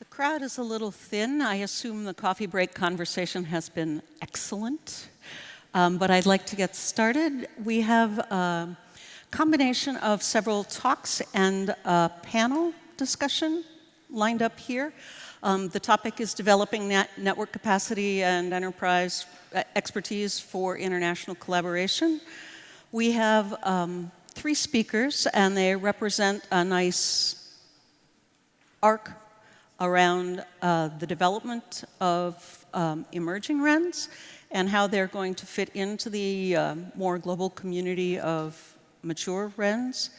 The crowd is a little thin. I assume the coffee break conversation has been excellent. But I'd like to get started. We have a combination of several talks and a panel discussion lined up here. The topic is developing network capacity and enterprise expertise for international collaboration. We have 3 speakers, and they represent a nice arc around the development of emerging RENs and how they're going to fit into the more global community of mature RENs.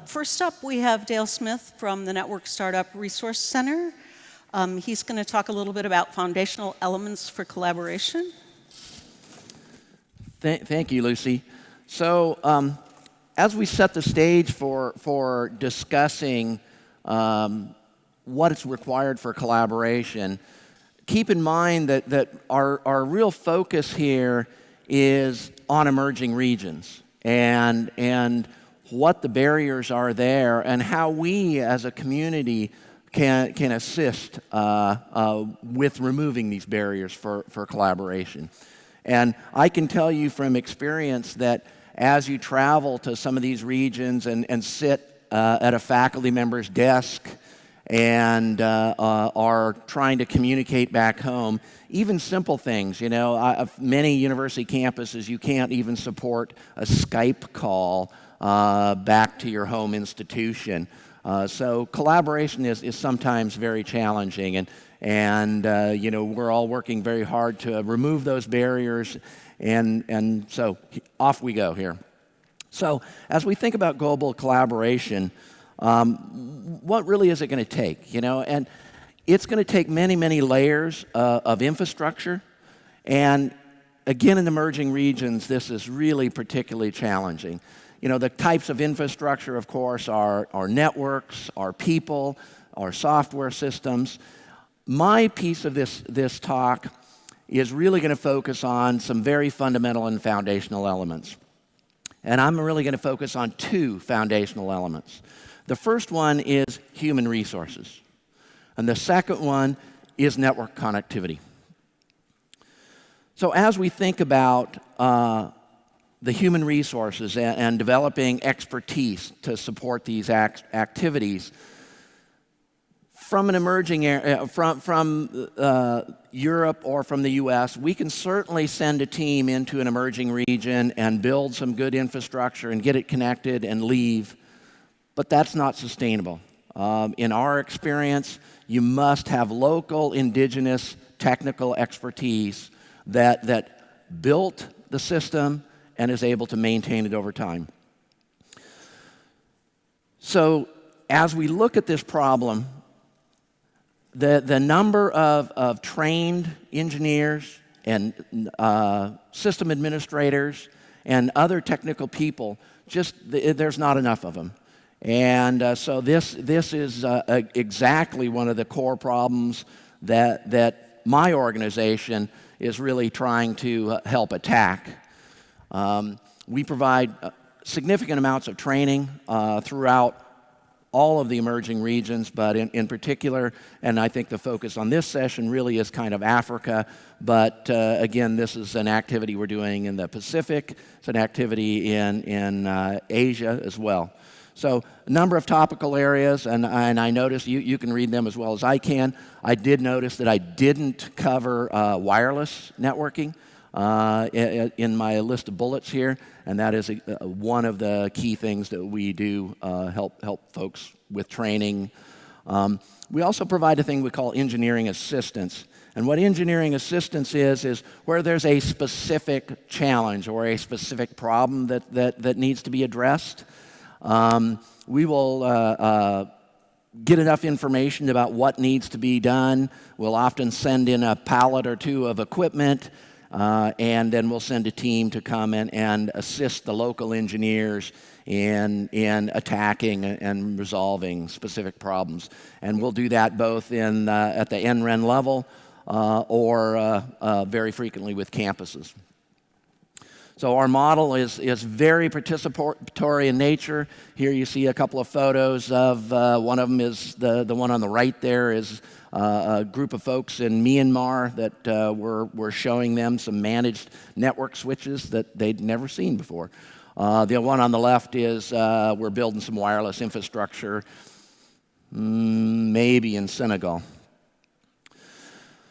First up, we have Dale Smith from the Network Startup Resource Center. He's going to talk a little bit about foundational elements for collaboration. Thank you, Lucy. So as we set the stage for discussing what is required for collaboration, keep in mind that our real focus here is on emerging regions and what the barriers are there and how we as a community can assist with removing these barriers for collaboration. And I can tell you from experience that as you travel to some of these regions and sit at a faculty member's desk and are trying to communicate back home, even simple things, many university campuses, you can't even support a Skype call back to your home institution. So collaboration is sometimes very challenging, and we're all working very hard to remove those barriers, and so off we go here. So as we think about global collaboration, what really is it going to take? And it's going to take many, many layers of infrastructure, and again, in emerging regions, this is really particularly challenging. The types of infrastructure, of course, are networks, our people, our software systems. My piece of this talk is really going to focus on some very fundamental and foundational elements. And I'm really going to focus on 2 foundational elements. The first one is human resources, and the second one is network connectivity. So as we think about the human resources and developing expertise to support these activities, from an emerging area, from Europe or from the US, we can certainly send a team into an emerging region and build some good infrastructure and get it connected and leave, but that's not sustainable. In our experience, you must have local indigenous technical expertise that built the system and is able to maintain it over time. So as we look at this problem, the number of trained engineers and system administrators and other technical people, there's not enough of them. And so this is exactly one of the core problems that my organization is really trying to help attack. We provide significant amounts of training throughout all of the emerging regions, but in particular, and I think the focus on this session really is kind of Africa, but again, this is an activity we're doing in the Pacific. It's an activity in Asia as well. So a number of topical areas, and I noticed you can read them as well as I can. I did notice that I didn't cover wireless networking in my list of bullets here, and that is one of the key things that we do help folks with training. We also provide a thing we call engineering assistance. And what engineering assistance is where there's a specific challenge or a specific problem that needs to be addressed. We will get enough information about what needs to be done. We'll often send in a pallet or 2 of equipment, and then we'll send a team to come in and assist the local engineers in attacking and resolving specific problems. And we'll do that both at the NREN level or very frequently with campuses. So our model is very participatory in nature. Here you see a couple of photos of, one of them is the one on the right there is a group of folks in Myanmar that we're showing them some managed network switches that they'd never seen before. The one on the left is we're building some wireless infrastructure, maybe in Senegal.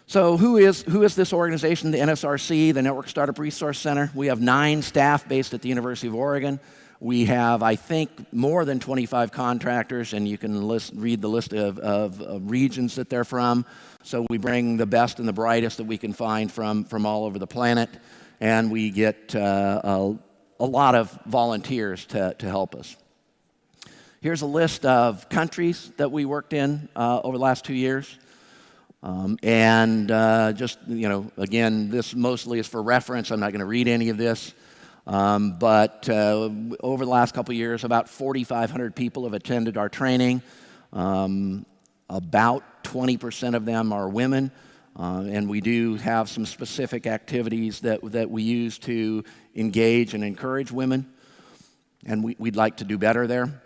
So who is this organization, the NSRC, the Network Startup Resource Center? We have 9 staff based at the University of Oregon. We have, I think, more than 25 contractors, and you can read the list of regions that they're from. So we bring the best and the brightest that we can find from all over the planet, and we get a lot of volunteers to help us. Here's a list of countries that we worked in over the last 2 years. Just, again, this mostly is for reference. I'm not going to read any of this. But over the last couple of years, about 4,500 people have attended our training. About 20% of them are women. And we do have some specific activities that we use to engage and encourage women. And we'd like to do better there.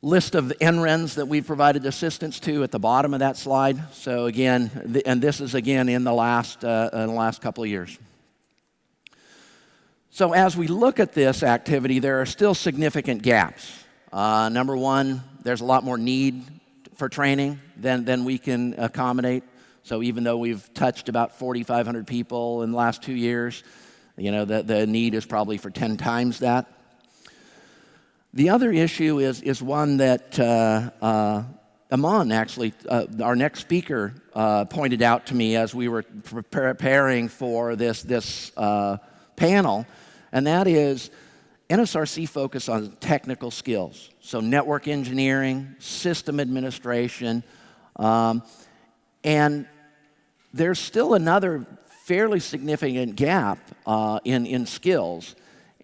List of NRENs that we've provided assistance to at the bottom of that slide. So again, and this is again in the last couple of years. So as we look at this activity, there are still significant gaps. Number one, there's a lot more need for training than we can accommodate. So even though we've touched about 4,500 people in the last 2 years, the need is probably for 10 times that. The other issue is one that Aman, actually, our next speaker, pointed out to me as we were preparing for this panel, and that is NSRC focus on technical skills. So network engineering, system administration, and there's still another fairly significant gap in skills.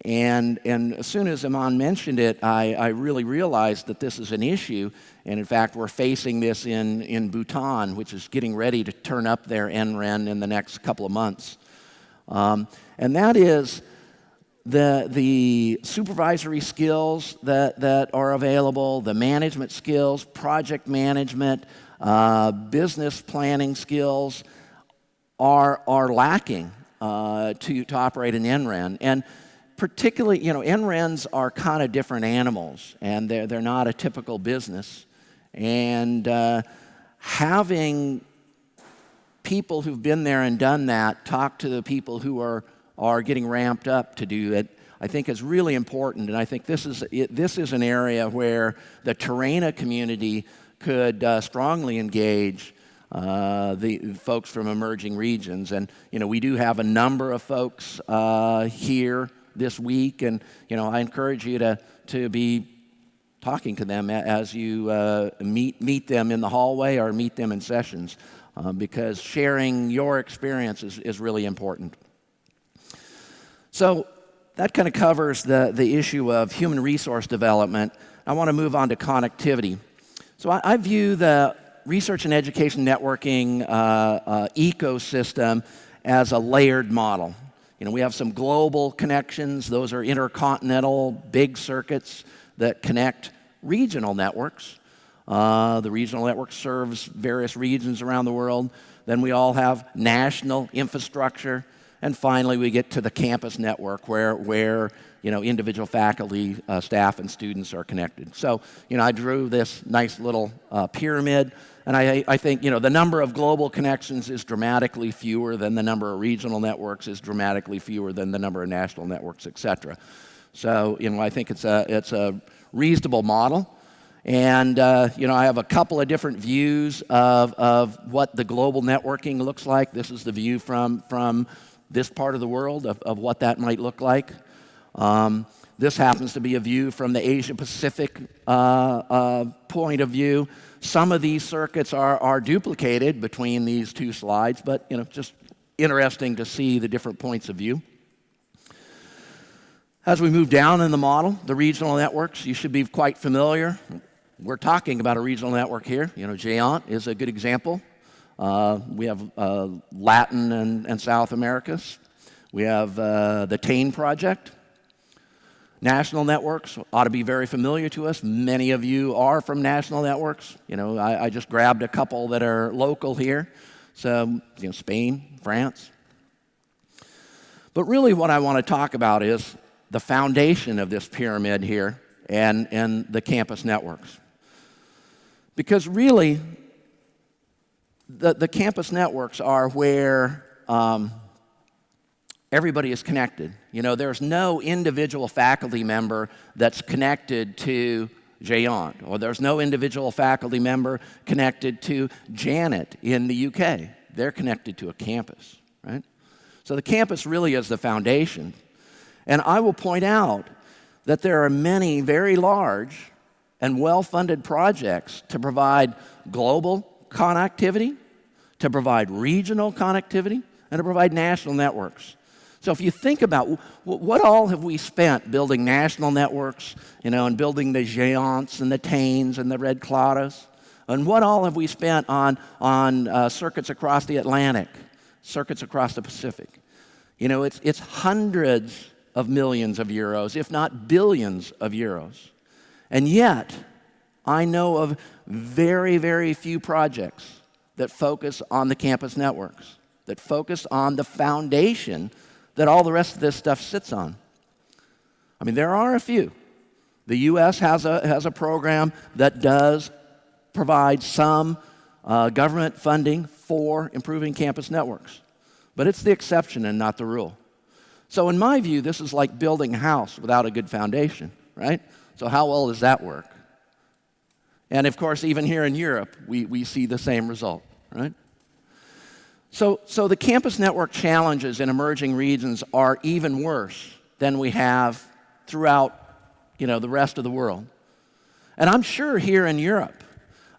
And as soon as Aman mentioned it, I really realized that this is an issue. And in fact, we're facing this in Bhutan, which is getting ready to turn up their NREN in the next couple of months. And that is the supervisory skills that are available, the management skills, project management, business planning skills are lacking to operate an NREN. And particularly, NRENs are kind of different animals, and they're not a typical business. And having people who've been there and done that talk to the people who are getting ramped up to do it, I think is really important. And I think this is an area where the Terraina community could strongly engage the folks from emerging regions. And we do have a number of folks here this week, and I encourage you to be talking to them as you meet them in the hallway or meet them in sessions, because sharing your experience is really important. So that kind of covers the issue of human resource development. I want to move on to connectivity. So I view the research and education networking ecosystem as a layered model. We have some global connections. Those are intercontinental big circuits that connect regional networks. The regional network serves various regions around the world. Then we all have national infrastructure. And finally, we get to the campus network where individual faculty, staff, and students are connected. So, I drew this nice little pyramid. And I think, the number of global connections is dramatically fewer than the number of regional networks, is dramatically fewer than the number of national networks, et cetera. So, I think it's a reasonable model. And, I have a couple of different views of what the global networking looks like. This is the view from this part of the world of what that might look like. This happens to be a view from the Asia-Pacific point of view. Some of these circuits are duplicated between these two slides, but just interesting to see the different points of view. As we move down in the model, the regional networks, you should be quite familiar. We're talking about a regional network here. Géant is a good example. We have Latin and South Americas. We have the TANE project. National networks ought to be very familiar to us. Many of you are from national networks. You know, I just grabbed a couple that are local here. So, you know, Spain, France. But really what I want to talk about is the foundation of this pyramid here and the campus networks. Because really, the campus networks are where everybody is connected. You know, there's no individual faculty member that's connected to Jayant, or there's no individual faculty member connected to Janet in the UK. They're connected to a campus, right? So the campus really is the foundation. And I will point out that there are many very large and well-funded projects to provide global connectivity, to provide regional connectivity, and to provide national networks. So if you think about what all have we spent building national networks, you know, and building the Jayants and the Tanes and the Red Claras, and what all have we spent on circuits across the Atlantic, circuits across the Pacific? You know, it's hundreds of millions of euros, if not billions of euros. And yet, I know of very, very few projects that focus on the campus networks, that focus on the foundation that all the rest of this stuff sits on. I mean, there are a few. The U.S. has a program that does provide some government funding for improving campus networks. But it's the exception and not the rule. So in my view, this is like building a house without a good foundation, right? So how well does that work? And of course, even here in Europe, we see the same result, right? So the campus network challenges in emerging regions are even worse than we have throughout, you know, the rest of the world. And I'm sure here in Europe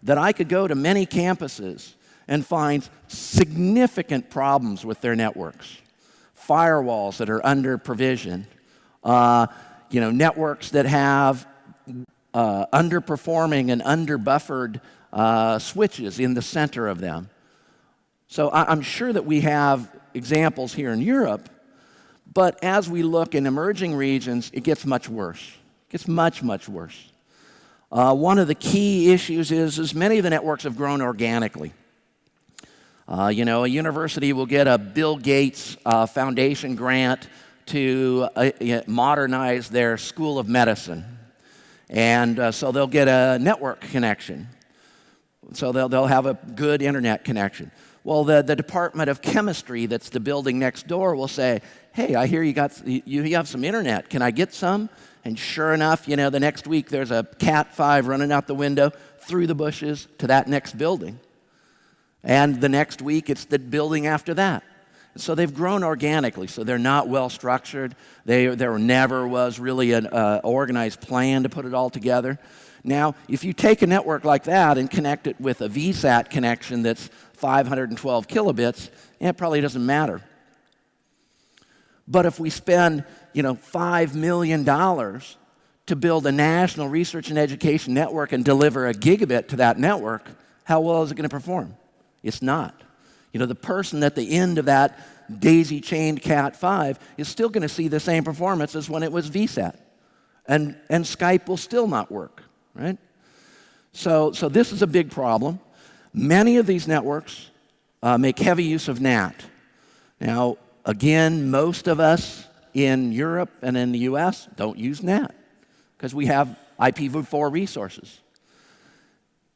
that I could go to many campuses and find significant problems with their networks. Firewalls that are under provision, you know, networks that have underperforming and under-buffered switches in the center of them. So I'm sure that we have examples here in Europe, but as we look in emerging regions, it gets much worse. It gets much, much worse. One of the key issues is many of the networks have grown organically. You know, a university will get a Bill Gates Foundation grant to modernize their School of Medicine. And so they'll get a network connection. So they'll have a good internet connection. Well, the Department of Chemistry that's the building next door will say, hey, I hear you have some internet. Can I get some? And sure enough, you know, the next week there's a Cat 5 running out the window through the bushes to that next building. And the next week it's the building after that. So they've grown organically, so they're not well structured. There never was really an organized plan to put it all together. Now, if you take a network like that and connect it with a VSAT connection that's 512 kilobits, it probably doesn't matter. But if we spend, you know, $5 million to build a national research and education network and deliver a gigabit to that network, how well is it going to perform? It's not. You know, the person at the end of that daisy-chained Cat 5 is still going to see the same performance as when it was VSAT. And Skype will still not work, right? So this is a big problem. Many of these networks make heavy use of NAT. Now, again, most of us in Europe and in the US don't use NAT because we have IPv4 resources.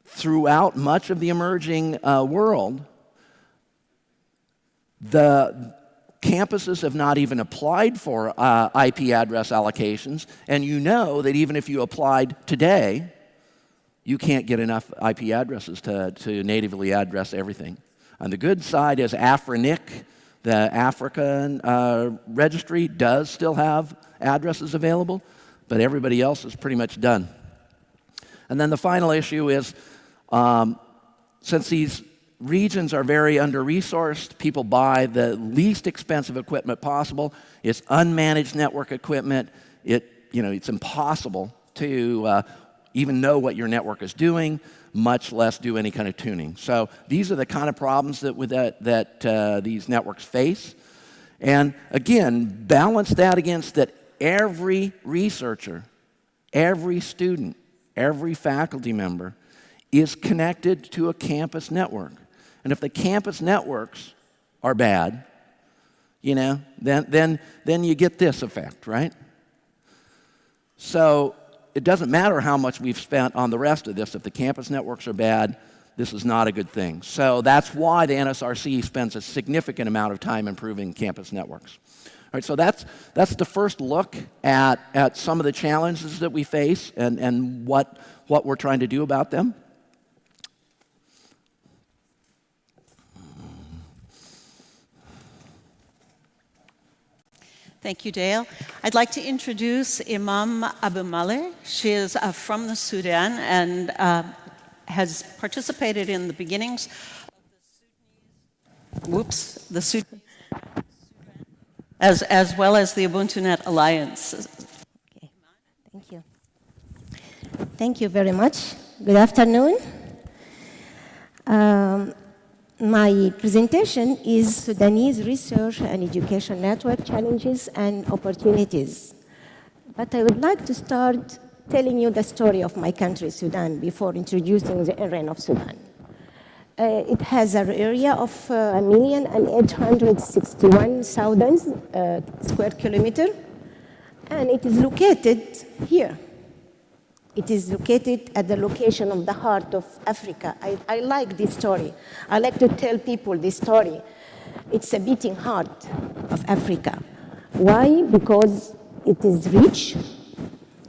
Throughout much of the emerging world, the campuses have not even applied for IP address allocations, and you know that even if you applied today, you can't get enough IP addresses to natively address everything. On the good side is AFRINIC, the African registry does still have addresses available, but everybody else is pretty much done. And then the final issue is, since these regions are very under-resourced, people buy the least expensive equipment possible. It's unmanaged network equipment. It's impossible to even know what your network is doing, much less do any kind of tuning. So these are the kind of problems that these networks face. And again, balance that against that every researcher, every student, every faculty member is connected to a campus network. And if the campus networks are bad, you know, then you get this effect, right? So it doesn't matter how much we've spent on the rest of this. If the campus networks are bad, this is not a good thing. So that's why the NSRC spends a significant amount of time improving campus networks. All right, so that's the first look at some of the challenges that we face and what we're trying to do about them. Thank you, Dale. I'd like to introduce Imam Abu Maleh. She is from the Sudan and has participated in the beginnings of the Sudanese, as well as the UbuntuNet Alliance. Okay. Thank you. Thank you very much. Good afternoon. My presentation is Sudanese Research and Education Network Challenges and Opportunities. But I would like to start telling you the story of my country, Sudan, before introducing the RN of Sudan. It has an area of 1,861,000 square kilometers, and it is located here. It is located at the location of the heart of Africa. I like this story. I like to tell people this story. It's a beating heart of Africa. Why? Because it is rich.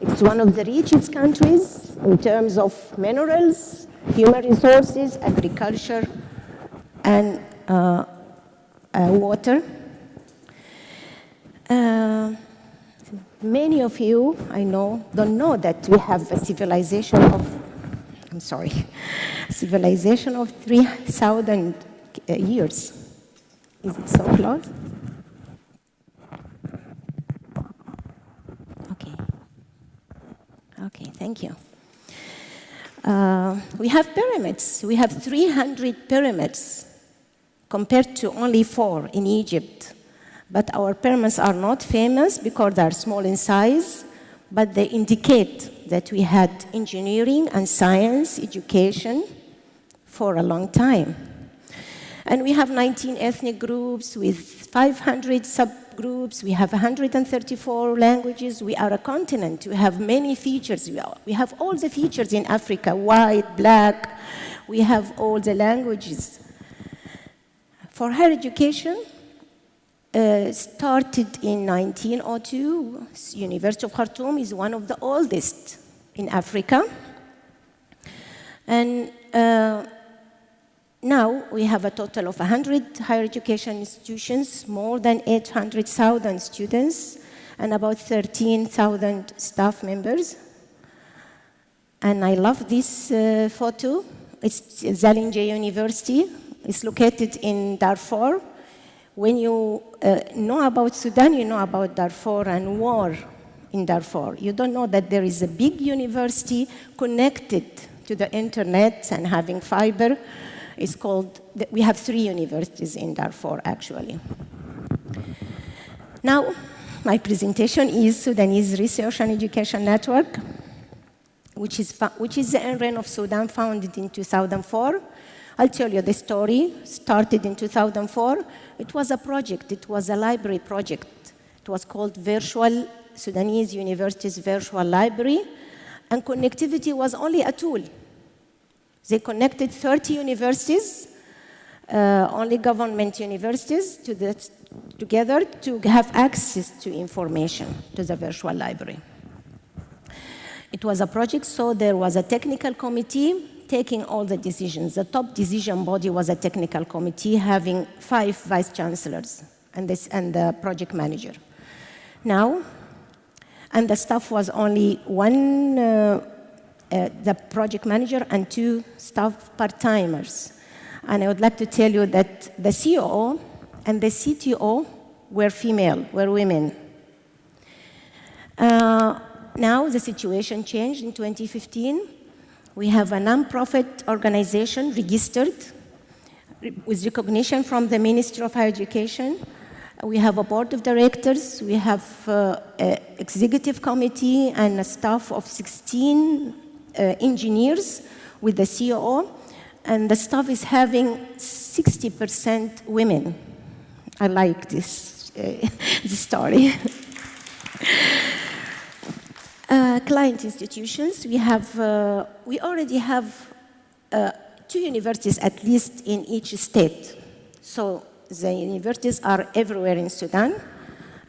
It's one of the richest countries in terms of minerals, human resources, agriculture, and water. Many of you, I know, don't know that we have a civilization of 3,000 years. Is it so close? Okay, thank you. We have pyramids. We have 300 pyramids compared to only 4 in Egypt. But our pyramids are not famous because they are small in size, but they indicate that we had engineering and science education for a long time. And we have 19 ethnic groups with 500 subgroups. We have 134 languages. We are a continent. We have many features. We have all the features in Africa, white, black. We have all the languages. For higher education, started in 1902. University of Khartoum is one of the oldest in Africa. And now we have a total of 100 higher education institutions, more than 800,000 students, and about 13,000 staff members. And I love this photo. It's Zalinje University. It's located in Darfur. When you know about Sudan, you know about Darfur and war in Darfur. You don't know that there is a big university connected to the internet and having fiber. It's called, we have 3 universities in Darfur, actually. Now, my presentation is Sudanese Research and Education Network, which is the NREN of Sudan, founded in 2004. I'll tell you the story. Started in 2004. It was a project. It was a library project. It was called Sudanese Universities Virtual Library, and connectivity was only a tool. They connected 30 universities, only government universities, together to have access to information to the virtual library. It was a project, so there was a technical committee taking all the decisions. The top decision body was a technical committee having 5 vice chancellors and the project manager. Now, and the staff was only 1, the project manager and 2 staff part-timers. And I would like to tell you that the COO and the CTO were female, were women. Now the situation changed in 2015. We have a non-profit organization registered with recognition from the Ministry of Higher Education, We have a board of directors, we have an executive committee and a staff of 16 engineers with the COO, and the staff is having 60% women. I like this, this story. Client institutions, we already have 2 universities at least in each state. So the universities are everywhere in Sudan,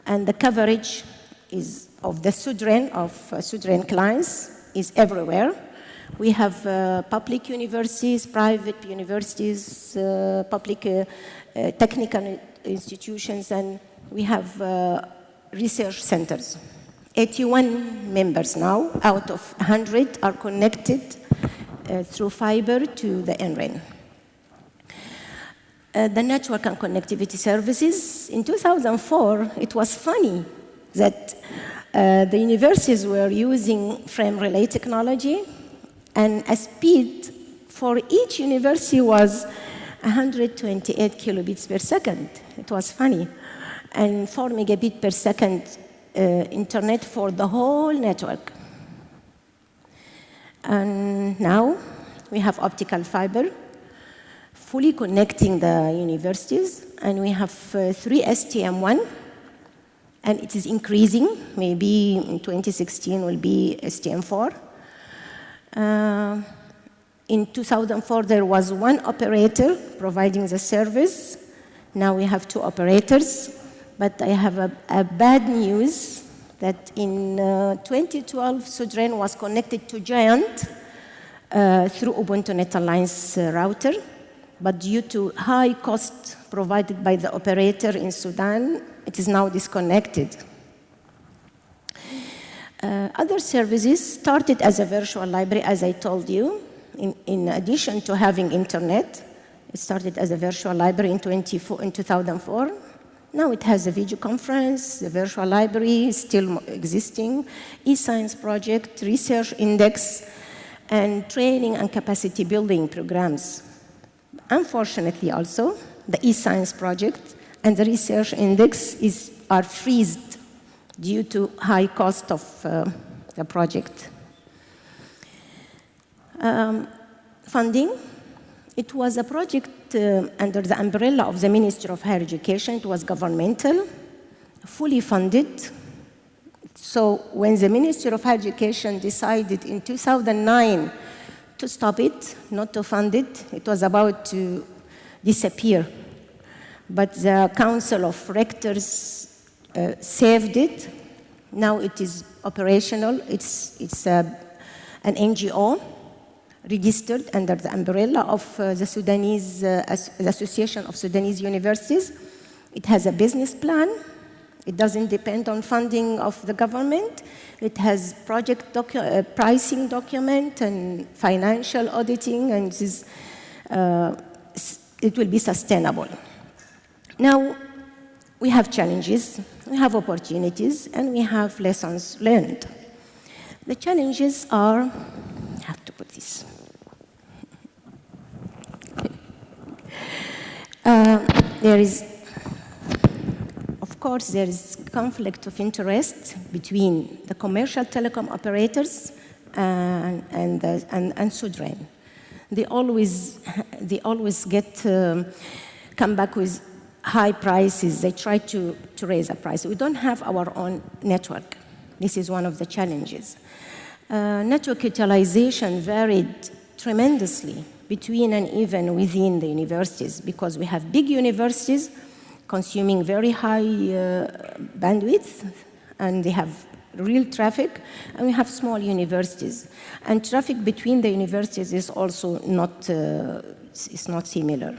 and the coverage is of the Sudan clients is everywhere. We have public universities, private universities, public technical institutions, and we have research centers. 81 members now out of 100 are connected through fiber to the NREN. The network and connectivity services, in 2004, it was funny that the universities were using frame relay technology, and a speed for each university was 128 kilobits per second. It was funny. And 4 megabit per second internet for the whole network. And now we have optical fiber fully connecting the universities, and we have 3 STM1, and it is increasing. Maybe in 2016 will be STM4. In 2004, there was 1 operator providing the service. Now we have 2 operators. But I have a bad news that in 2012, Sudan was connected to Giant through Ubuntu Net Alliance router. But due to high cost provided by the operator in Sudan, it is now disconnected. Other services started as a virtual library, as I told you. In addition to having internet, it started as a virtual library in 2004. Now it has a video conference, the virtual library is still existing, e-science project, research index, and training and capacity building programs. Unfortunately also, the e-science project and the research index are freezed due to high cost of the project. Funding. It was a project under the umbrella of the Ministry of Higher Education. It was governmental, fully funded. So when the Ministry of Higher Education decided in 2009 to stop it, not to fund it, it was about to disappear. But the Council of Rectors saved it. Now it is operational. It's an NGO registered under the umbrella of the Sudanese the Association of Sudanese Universities. It has a business plan. It doesn't depend on funding of the government. It has project pricing document and financial auditing, and it will be sustainable. Now, we have challenges, we have opportunities, and we have lessons learned. The challenges are, I have to put this. Of course, there is conflict of interest between the commercial telecom operators and Sudan. They always come back with high prices. They try to raise the price. We don't have our own network. This is one of the challenges. Network utilization varied tremendously between and even within the universities, because we have big universities consuming very high bandwidth, and they have real traffic, and we have small universities. And traffic between the universities is also not similar.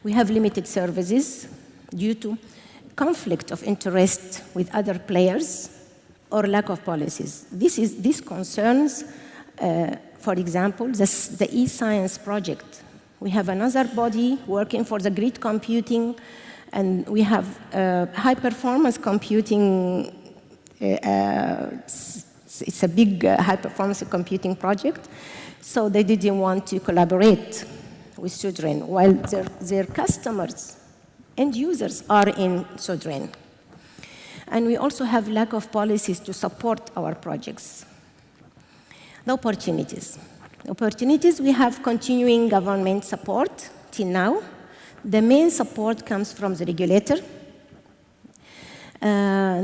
We have limited services due to conflict of interest with other players or lack of policies. This concerns, for example, the e-science project. We have another body working for the grid computing, and we have high-performance computing. It's a big high-performance computing project, so they didn't want to collaborate with Sudan, while their customers end users are in Sudan. And we also have lack of policies to support our projects. The opportunities. Opportunities, we have continuing government support till now. The main support comes from the regulator.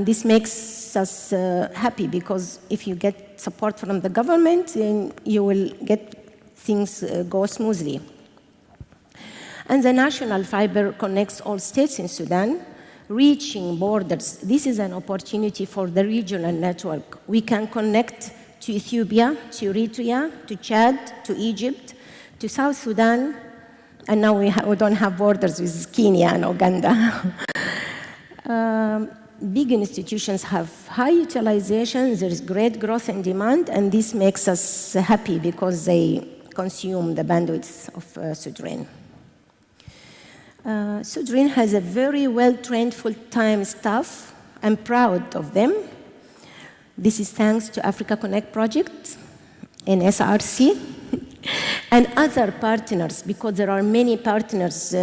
This makes us happy because if you get support from the government, then you will get things go smoothly. And the national fiber connects all states in Sudan, reaching borders. This is an opportunity for the regional network. We can connect to Ethiopia, to Eritrea, to Chad, to Egypt, to South Sudan, and now we don't have borders with Kenya and Uganda. Big institutions have high utilization, there is great growth and demand, and this makes us happy because they consume the bandwidth of Sudan. Sudan has a very well-trained full-time staff. I'm proud of them. This is thanks to Africa Connect project and SRC and other partners, because there are many partners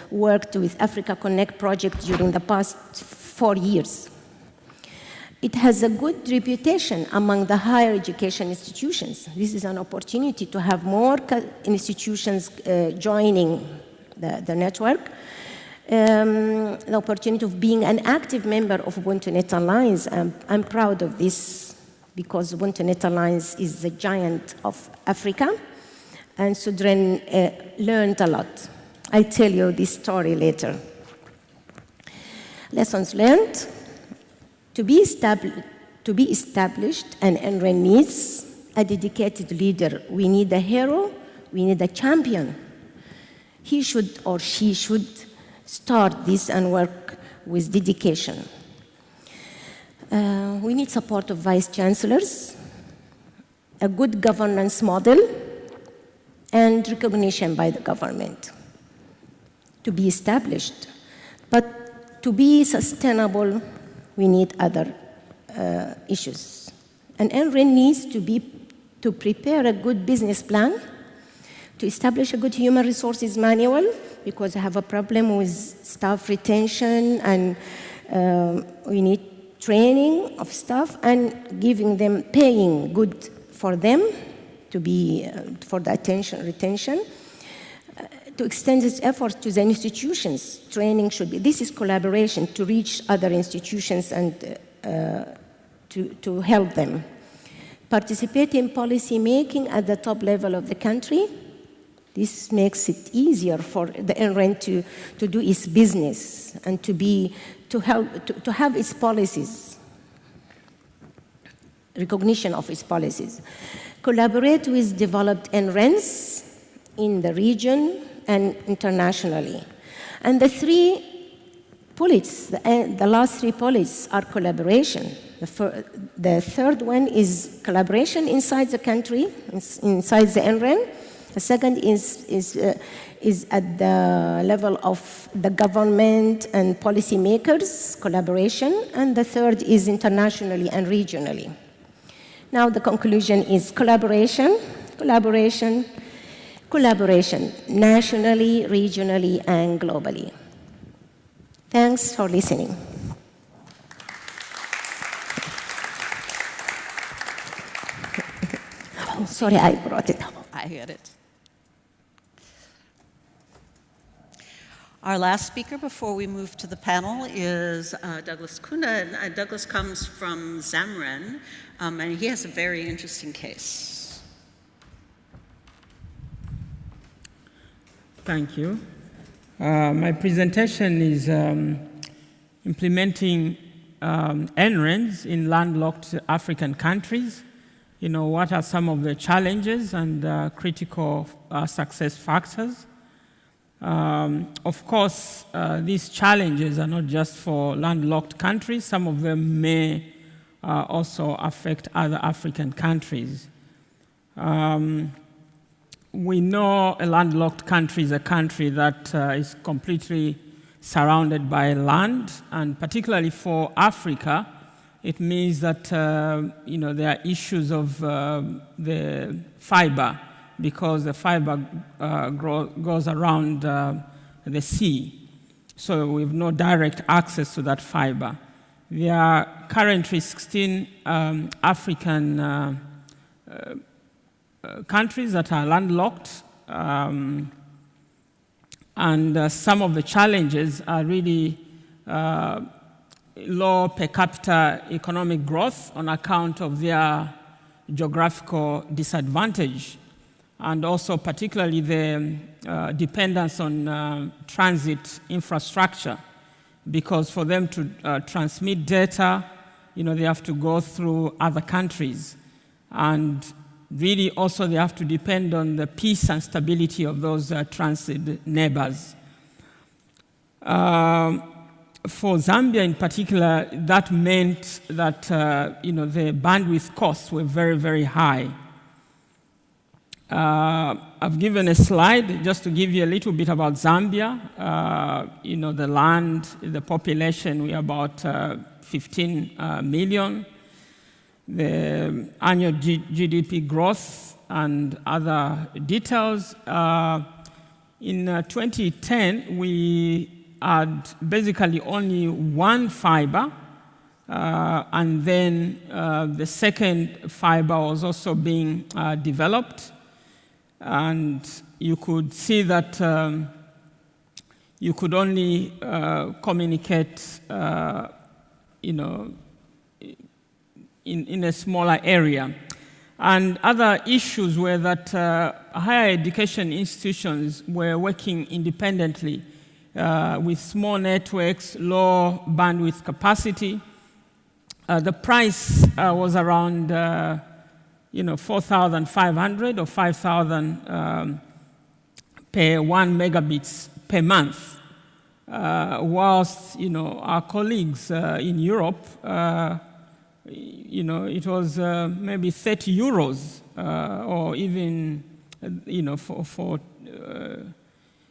worked with Africa Connect project during the past 4 years. It has a good reputation among the higher education institutions. This is an opportunity to have more institutions joining the network. The opportunity of being an active member of Ubuntu Net Alliance. I'm proud of this because Ubuntu Net Alliance is the giant of Africa, and Sudan learned a lot. I'll tell you this story later. Lessons learned. To be established, an NREN needs a dedicated leader. We need a hero, we need a champion. He should or she should start this and work with dedication. We need support of vice chancellors, a good governance model, and recognition by the government to be established. But to be sustainable, we need other issues. And NREN needs to prepare a good business plan, to establish a good human resources manual, because I have a problem with staff retention, and we need training of staff and giving them, paying good for them to be, for the retention. To extend its efforts to the institutions, training should be, this is collaboration to reach other institutions and to help them. Participate in policy making at the top level of the country. This makes it easier for the NREN to do its business and to have its policies, recognition of its policies. Collaborate with developed NRENs in the region and internationally. And the three bullets, the last three bullets are collaboration. The third one is collaboration inside the country, inside the NREN. The second is at the level of the government and policymakers, collaboration. And the third is internationally and regionally. Now the conclusion is collaboration, collaboration, collaboration, nationally, regionally, and globally. Thanks for listening. Oh, sorry, I brought it up. I get it. Our last speaker before we move to the panel is Douglas Kunda. And Douglas comes from Zamren, and he has a very interesting case. Thank you. My presentation is implementing NRENs in landlocked African countries. You know, what are some of the challenges and critical success factors? Of course, these challenges are not just for landlocked countries. Some of them may also affect other African countries. We know a landlocked country is a country that is completely surrounded by land, and particularly for Africa, it means that there are issues of the fiber, because the fiber goes around the sea. So we have no direct access to that fiber. There are currently 16 African countries that are landlocked, and some of the challenges are really low per capita economic growth on account of their geographical disadvantage, and also particularly the dependence on transit infrastructure, because for them to transmit data, they have to go through other countries. And really also they have to depend on the peace and stability of those transit neighbors. For Zambia in particular, that meant that the bandwidth costs were very, very high. I've given a slide just to give you a little bit about Zambia. The land, the population, we are about 15 million. The annual GDP growth and other details. In 2010, we had basically only one fiber, and then the second fiber was also being developed. And you could see that you could only communicate, in a smaller area. And other issues were that higher education institutions were working independently with small networks, low bandwidth capacity. The price was around 4,500 or 5,000 per 1 megabits per month. Whilst our colleagues in Europe, it was maybe 30 euros or even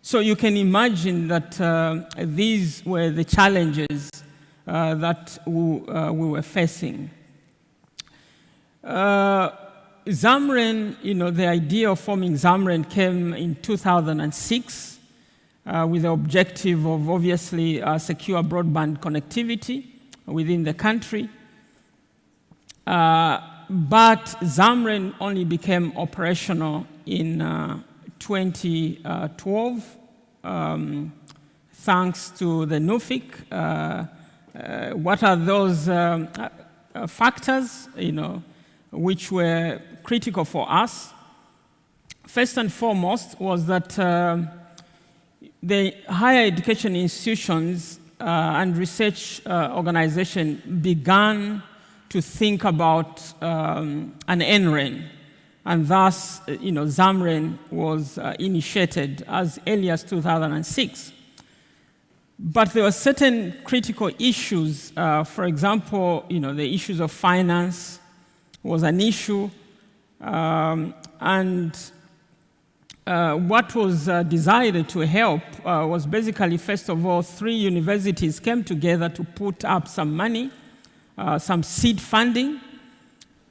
so you can imagine that these were the challenges that we were facing. Zamren, the idea of forming Zamren came in 2006 with the objective of obviously secure broadband connectivity within the country. But Zamren only became operational in 2012, thanks to the NUFIC. What are those factors, which were critical for us? First and foremost was that the higher education institutions and research organizations began to think about an NREN, and thus, Zamren was initiated as early as 2006. But there were certain critical issues. For example, the issues of finance was an issue, and what was decided to help was basically, first of all, 3 universities came together to put up some money, some seed funding,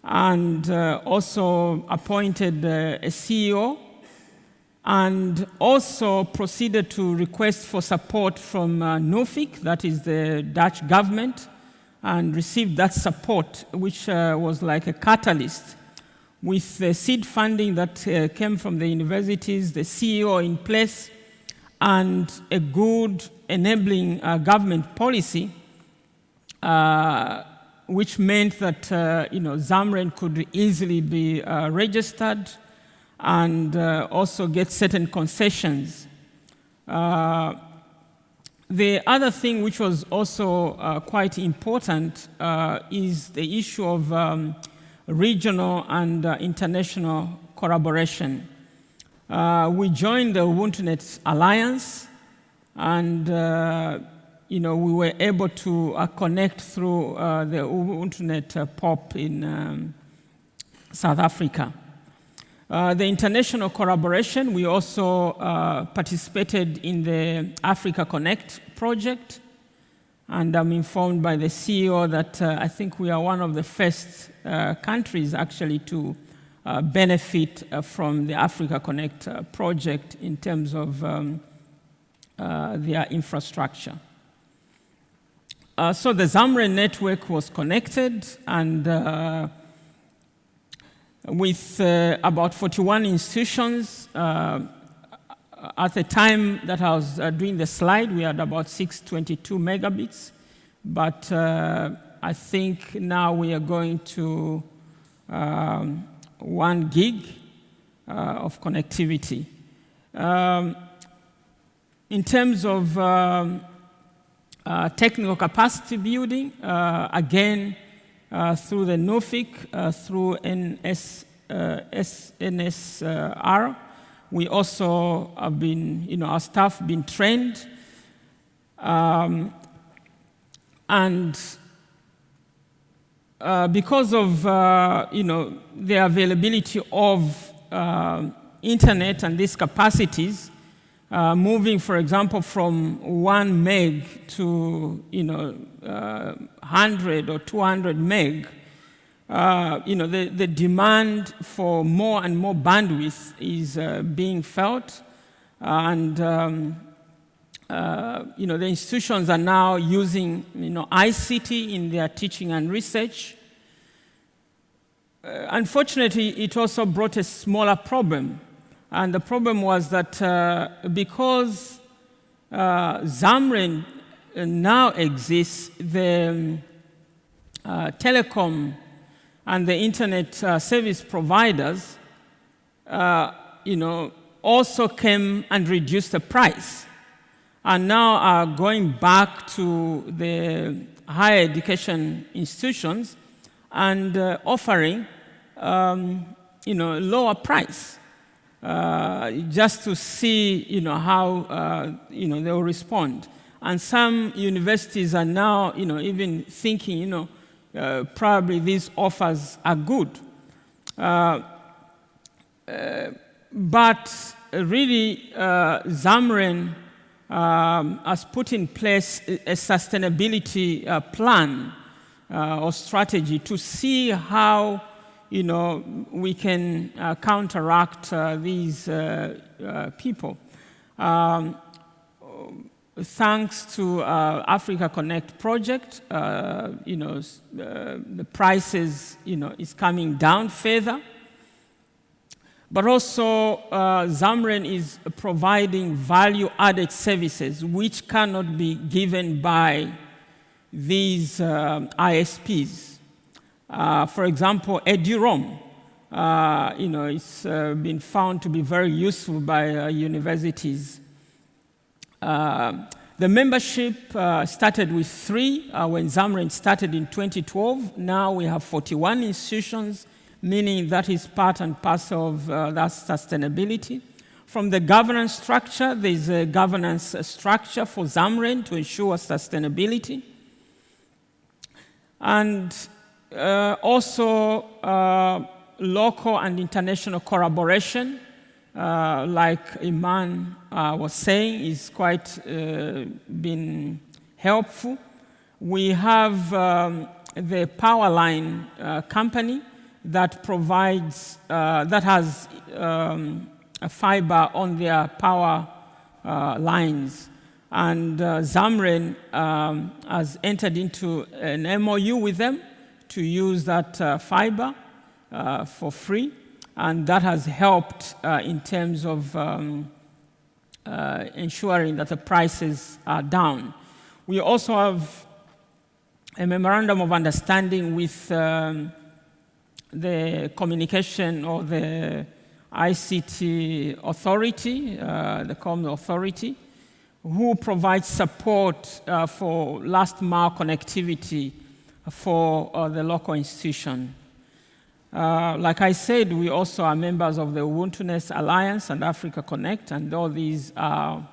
and also appointed a CEO, and also proceeded to request for support from NUFIC, that is the Dutch government, and received that support, which was like a catalyst. With the seed funding that came from the universities, the CEO in place, and a good enabling government policy, which meant that Zamren could easily be registered and also get certain concessions. The other thing which was also quite important is the issue of regional and international collaboration. We joined the UbuntuNet Alliance, and we were able to connect through the UbuntuNet POP in South Africa. The international collaboration, we also participated in the Africa Connect project, and I'm informed by the CEO that I think we are one of the first countries actually to benefit from the Africa Connect project in terms of their infrastructure. So the Zamren network was connected, and with about 41 institutions. At the time that I was doing the slide, we had about 622 megabits, but I think now we are going to 1 gig of connectivity. In terms of technical capacity building, again, through the NUFIC, through NSR, we also have been, our staff have been trained. And because of, the availability of internet and these capacities, moving, for example, from 1 meg to 100 or 200 meg, the demand for more and more bandwidth is being felt, and the institutions are now using ICT in their teaching and research. Unfortunately, it also brought a smaller problem. And the problem was that because Zamren now exists, the telecom and the internet service providers, also came and reduced the price, and now are going back to the higher education institutions and offering, lower price. Just to see, how, they will respond. And some universities are now, even thinking, probably these offers are good. But really, Zamren has put in place a sustainability plan or strategy to see how we can counteract these people. Thanks to Africa Connect project, the prices, is coming down further. But also, Zamren is providing value-added services which cannot be given by these ISPs. For example, EduRoam, it's been found to be very useful by universities. The membership started with 3 when Zamren started in 2012. Now we have 41 institutions, meaning that is part and parcel of that sustainability. From the governance structure, there's a governance structure for Zamren to ensure sustainability. And also local and international collaboration, like Iman was saying, is quite been helpful. We have the Powerline company that provides, that has a fiber on their power lines. And Zamren has entered into an MOU with them to use that fiber for free, and that has helped in terms of ensuring that the prices are down. We also have a memorandum of understanding with the communication or the ICT authority, the Common Authority, who provides support for last mile connectivity for the local institution. Like I said, we also are members of the Ubuntu Alliance and Africa Connect, and all these have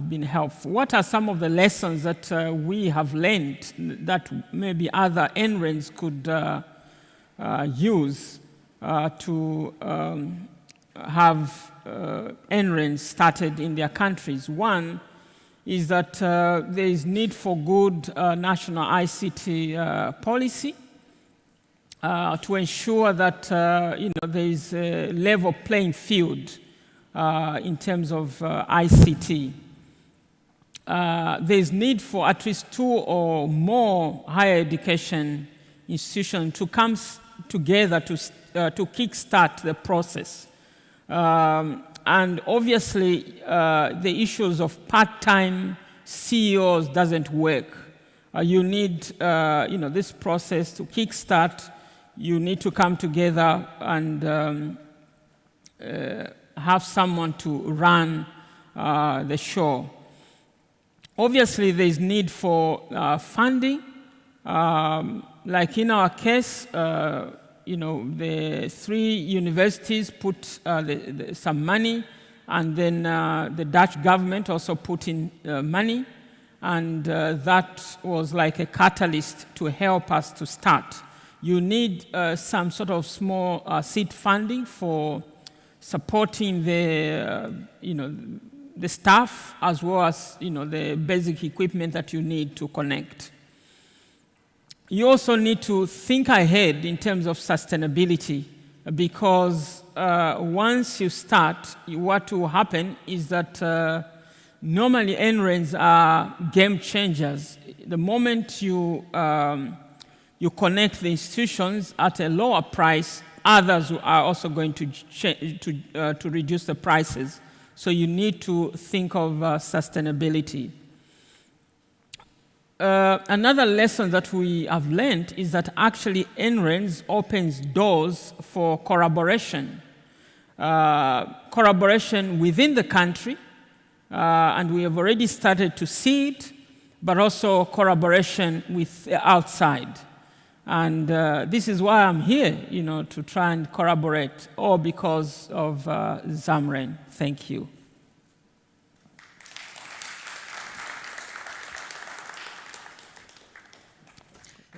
been helpful. What are some of the lessons that we have learned that maybe other NRENs could use to have NRENs started in their countries? One is that there is need for good national ICT policy to ensure that there is a level playing field in terms of ICT. There's need for at least 2 or more higher education institutions to come together to kickstart the process. And obviously, the issues of part-time CEOs doesn't work. You need, this process to kickstart. You need to come together and have someone to run the show. Obviously, there is need for funding. Like in our case, the 3 universities put some money, and then the Dutch government also put in money, and that was like a catalyst to help us to start. You need some sort of small seed funding for supporting the staff, as well as the basic equipment that you need to connect. You also need to think ahead in terms of sustainability, because once you start, what will happen is that normally NRENs are game changers. The moment you connect the institutions at a lower price, others are also going to reduce the prices. So you need to think of sustainability. Another lesson that we have learned is that actually NRENs opens doors for collaboration. Collaboration within the country, and we have already started to see it, but also collaboration with outside. And this is why I'm here, to try and collaborate, all because of Zamren. Thank you.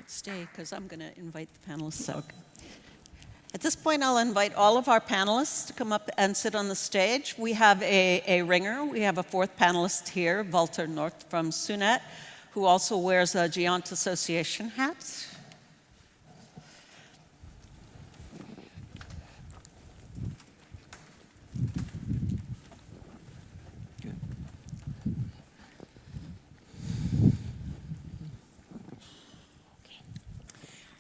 Stay, because I'm going to invite the panelists out. At this point, I'll invite all of our panelists to come up and sit on the stage. We have a ringer. We have a 4th panelist here, Walter North from SUNET, who also wears a Giant Association hat.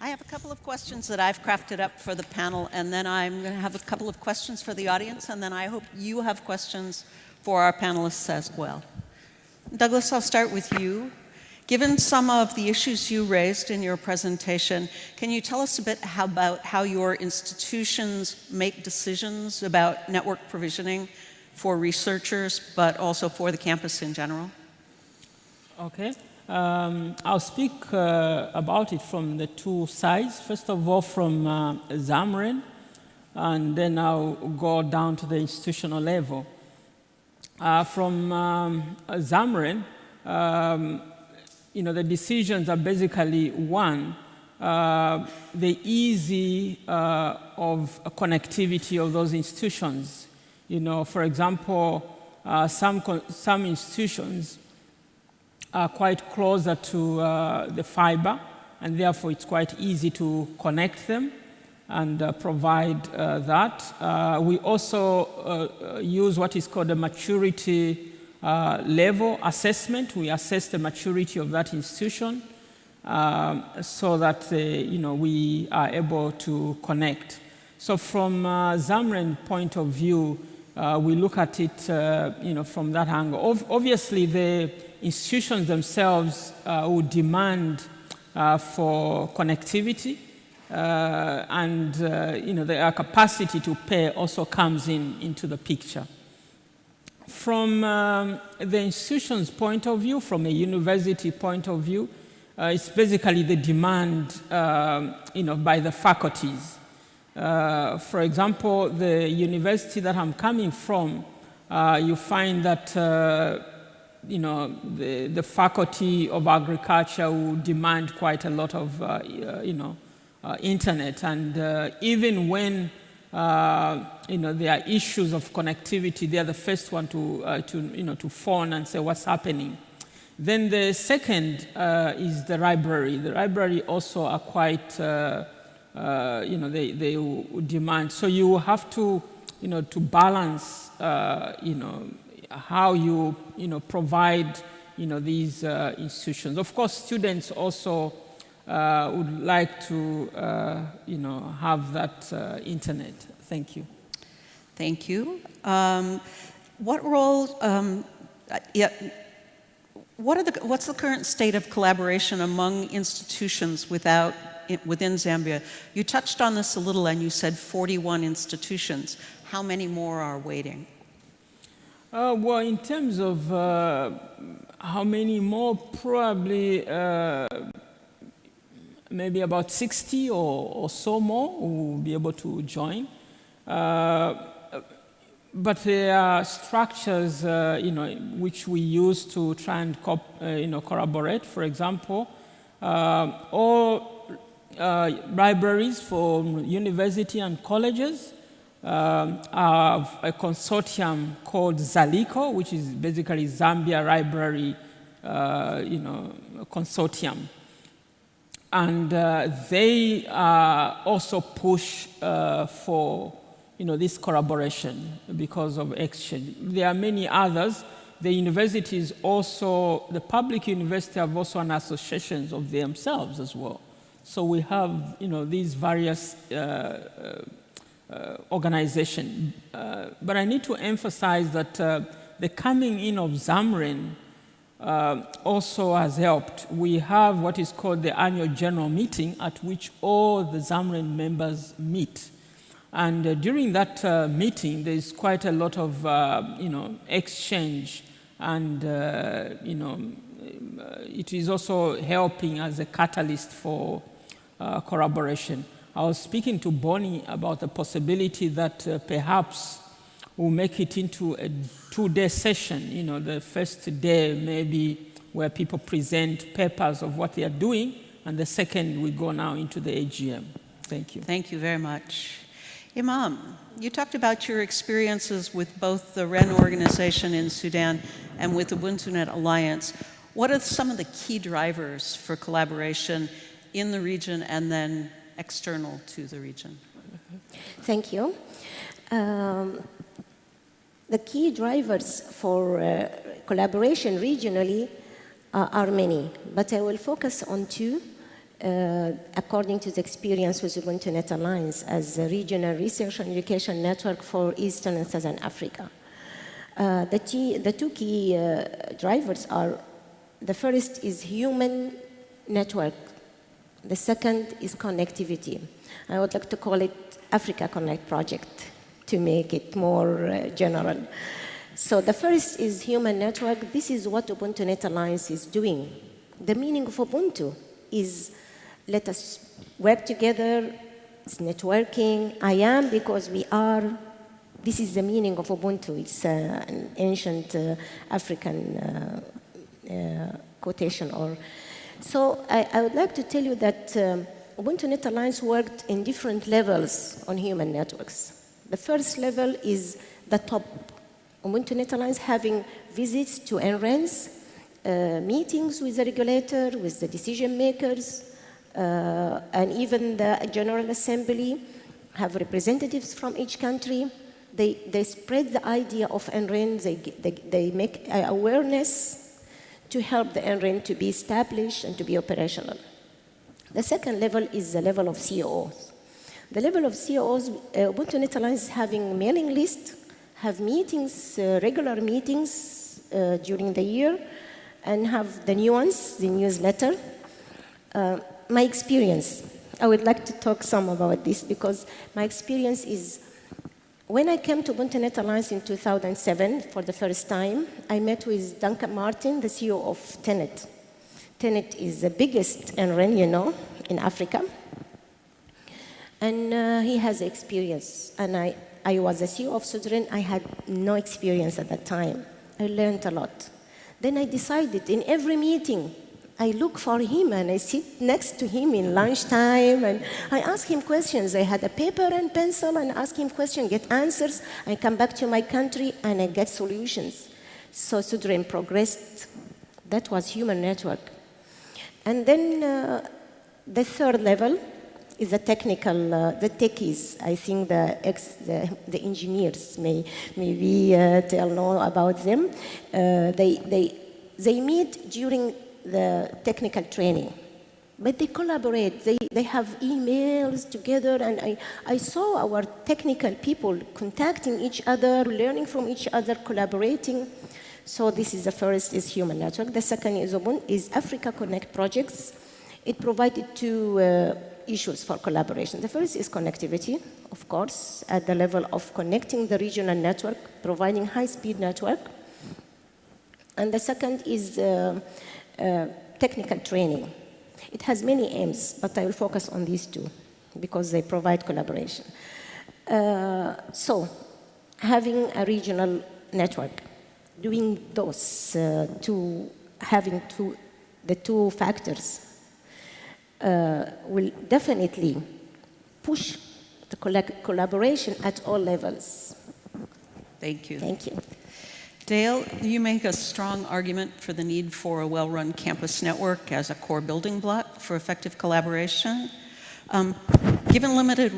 I have a couple of questions that I've crafted up for the panel, and then I'm going to have a couple of questions for the audience, and then I hope you have questions for our panelists as well. Douglas, I'll start with you. Given some of the issues you raised in your presentation, can you tell us a bit about how your institutions make decisions about network provisioning for researchers, but also for the campus in general? Okay. I'll speak about it from the 2 sides. First of all, from Zamren, and then I'll go down to the institutional level. From Zamren, the decisions are basically, one, the easy of connectivity of those institutions. For example, some institutions are quite closer to the fiber, and therefore it's quite easy to connect them and provide that. We also use what is called a maturity level assessment. We assess the maturity of that institution so that we are able to connect. So from Zamren's point of view, we look at it from that angle. Obviously, the institutions themselves would demand for connectivity, and their capacity to pay also comes into the picture. From the institution's point of view, from a university point of view, it's basically the demand by the faculties. For example, the university that I'm coming from, you find that the faculty of agriculture will demand quite a lot of internet, and even when there are issues of connectivity, they are the first one to phone and say what's happening. Then the second is the library. The library also are quite they demand. So you have to to balance, how you, provide, these institutions. Of course, students also would like to, have that internet. Thank you. Thank you. What role, what's the current state of collaboration among institutions within Zambia? You touched on this a little and you said 41 institutions. How many more are waiting? Well, in terms of how many more, probably maybe about 60 or so more will be able to join. But there are structures, which we use to try and collaborate. For example, all libraries for university and colleges have a consortium called ZALICO, which is basically Zambia Library, consortium. And they also push for this collaboration because of exchange. There are many others. The universities also, the public universities have also an associations of themselves as well. So we have, these various organizations. But I need to emphasize that the coming in of Zamren also has helped. We have what is called the annual general meeting at which all the Zamren members meet. And during that meeting, there is quite a lot of, exchange, and it is also helping as a catalyst for collaboration. I was speaking to Bonnie about the possibility that perhaps we'll make it into a 2-day session. The first day maybe where people present papers of what they are doing, and the second we go now into the AGM. Thank you. Thank you very much. Imam, you talked about your experiences with both the REN organization in Sudan and with the UbuntuNet Alliance. What are some of the key drivers for collaboration in the region and then external to the region? Thank you. The key drivers for collaboration regionally are many, but I will focus on two. According to the experience with the UbuntuNet Alliance as a regional research and education network for Eastern and Southern Africa. The two key drivers are, the first is human network. The second is connectivity. I would like to call it Africa Connect project to make it more general. So the first is human network. This is what UbuntuNet Alliance is doing. The meaning of Ubuntu is let us work together, it's networking. I am because we are. This is the meaning of Ubuntu. It's an ancient African quotation. So I would like to tell you that UbuntuNet Alliance worked in different levels on human networks. The first level is the top. UbuntuNet Alliance having visits to NRENs, meetings with the regulator, with the decision makers, and even the General Assembly have representatives from each country. They spread the idea of NREN, they make awareness to help the NREN to be established and to be operational. The second level is the level of COOs. The level of COOs, UbuntuNet Alliance is having a mailing list, have meetings, regular meetings during the year, and have the nuance, the newsletter. My experience, I would like to talk some about this because my experience is when I came to UbuntuNet Alliance in 2007 for the first time, I met with Duncan Martin, the CEO of TNC15. TNC15 is the biggest NREN, in Africa. And he has experience. And I was the CEO of Sudan. I had no experience at that time. I learned a lot. Then I decided in every meeting, I look for him and I sit next to him in lunchtime and I ask him questions. I had a paper and pencil and ask him questions, get answers. I come back to my country and I get solutions. So Sudan progressed. That was human network. And then the third level is a technical, the techies. I think the engineers maybe tell know about them. They meet during the technical training, but they collaborate. They have emails together, and I saw our technical people contacting each other, learning from each other, collaborating. So this is the first is human network. The second is Africa Connect projects. It provided two issues for collaboration. The first is connectivity, of course, at the level of connecting the regional network, providing high-speed network. And the second is technical training. It has many aims, but I will focus on these two because they provide collaboration. So, having a regional network, doing those having the two factors will definitely push the collaboration at all levels. Thank you. Thank you. Dale, you make a strong argument for the need for a well-run campus network as a core building block for effective collaboration. Given limited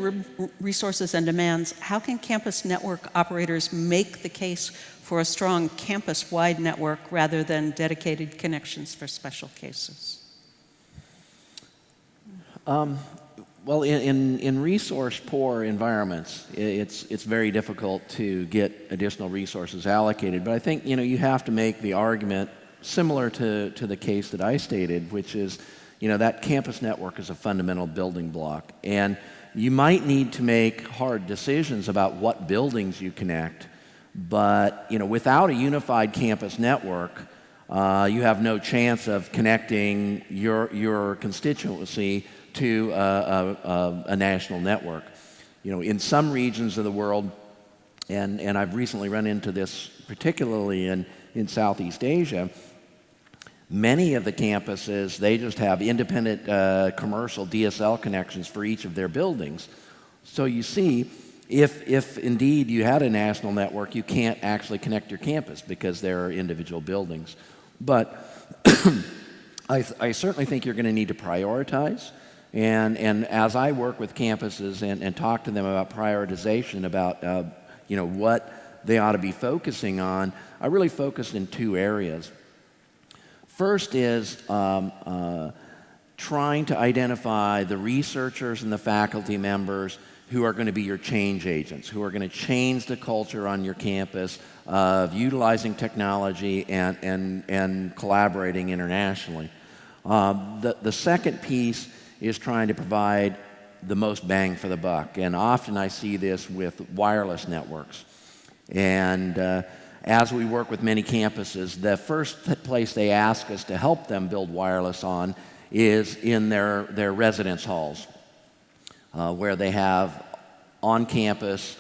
resources and demands, how can campus network operators make the case for a strong campus-wide network rather than dedicated connections for special cases? Well, in resource-poor environments, it's very difficult to get additional resources allocated. But I think you have to make the argument similar to the case that I stated, which is that campus network is a fundamental building block, and you might need to make hard decisions about what buildings you connect. But without a unified campus network, you have no chance of connecting your constituency to a national network. In some regions of the world, and I've recently run into this particularly in Southeast Asia, many of the campuses, they just have independent commercial DSL connections for each of their buildings. So you see, if indeed you had a national network, you can't actually connect your campus because there are individual buildings. But I certainly think you're going to need to prioritize. And as I work with campuses and talk to them about prioritization, about what they ought to be focusing on, I really focus in two areas. First is trying to identify the researchers and the faculty members who are going to be your change agents, who are going to change the culture on your campus of utilizing technology and collaborating internationally. The second piece is trying to provide the most bang for the buck. And often I see this with wireless networks. And as we work with many campuses, the first place they ask us to help them build wireless on is in their residence halls, where they have on-campus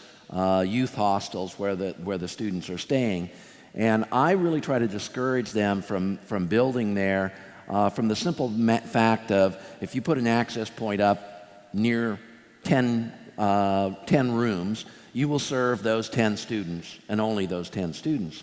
youth hostels where the students are staying. And I really try to discourage them from building there from the simple fact of if you put an access point up near 10 rooms, you will serve those 10 students and only those 10 students.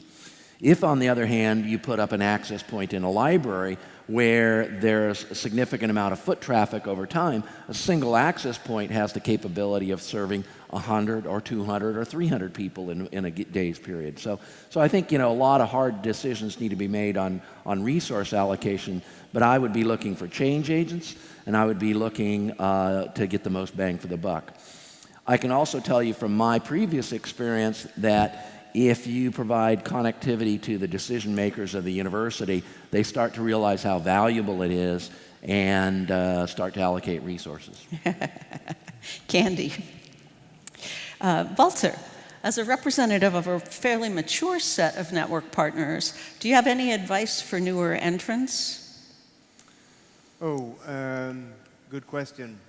If, on the other hand, you put up an access point in a library where there's a significant amount of foot traffic over time, a single access point has the capability of serving 100 or 200 or 300 people in a day's period. So I think a lot of hard decisions need to be made on resource allocation, but I would be looking for change agents, and I would be looking to get the most bang for the buck. I can also tell you from my previous experience that if you provide connectivity to the decision makers of the university, they start to realize how valuable it is and start to allocate resources. Candy. Walter, as a representative of a fairly mature set of network partners, do you have any advice for newer entrants? Good question.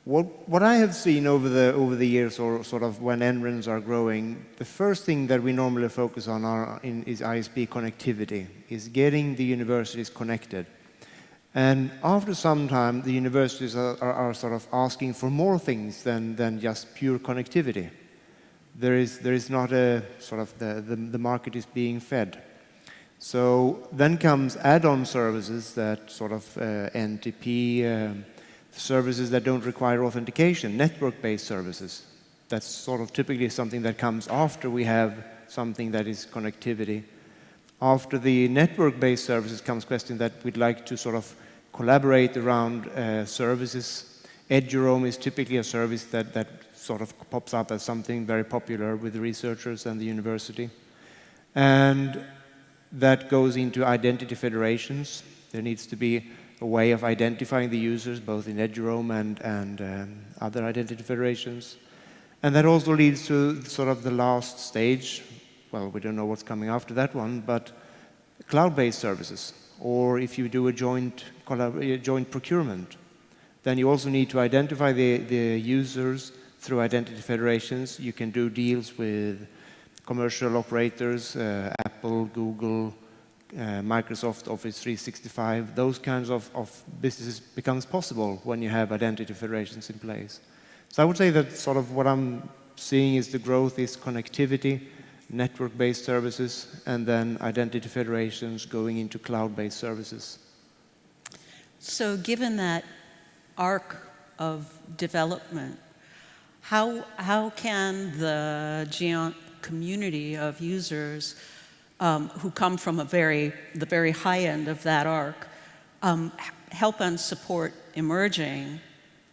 What I have seen over the years, or sort of when NRENs are growing, the first thing that we normally focus on is ISP connectivity, is getting the universities connected. And after some time, the universities are sort of asking for more things than just pure connectivity. There is not a sort of the market is being fed. So then comes add-on services that sort of NTP, services that don't require authentication, network-based services. That's sort of typically something that comes after we have something that is connectivity. After the network-based services comes question that we'd like to sort of collaborate around services. Eduroam is typically a service that sort of pops up as something very popular with the researchers and the university. And that goes into identity federations. There needs to be a way of identifying the users, both in Eduroam and other identity federations. And that also leads to sort of the last stage. Well, we don't know what's coming after that one, but cloud-based services. Or if you do a joint procurement, then you also need to identify the users through identity federations. You can do deals with commercial operators, Apple, Google, Microsoft Office 365. Those kinds of businesses becomes possible when you have identity federations in place. So I would say that sort of what I'm seeing is the growth is connectivity, network-based services, and then identity federations going into cloud-based services. So given that arc of development, how can the GEONT community of users who come from the very high end of that arc help and support emerging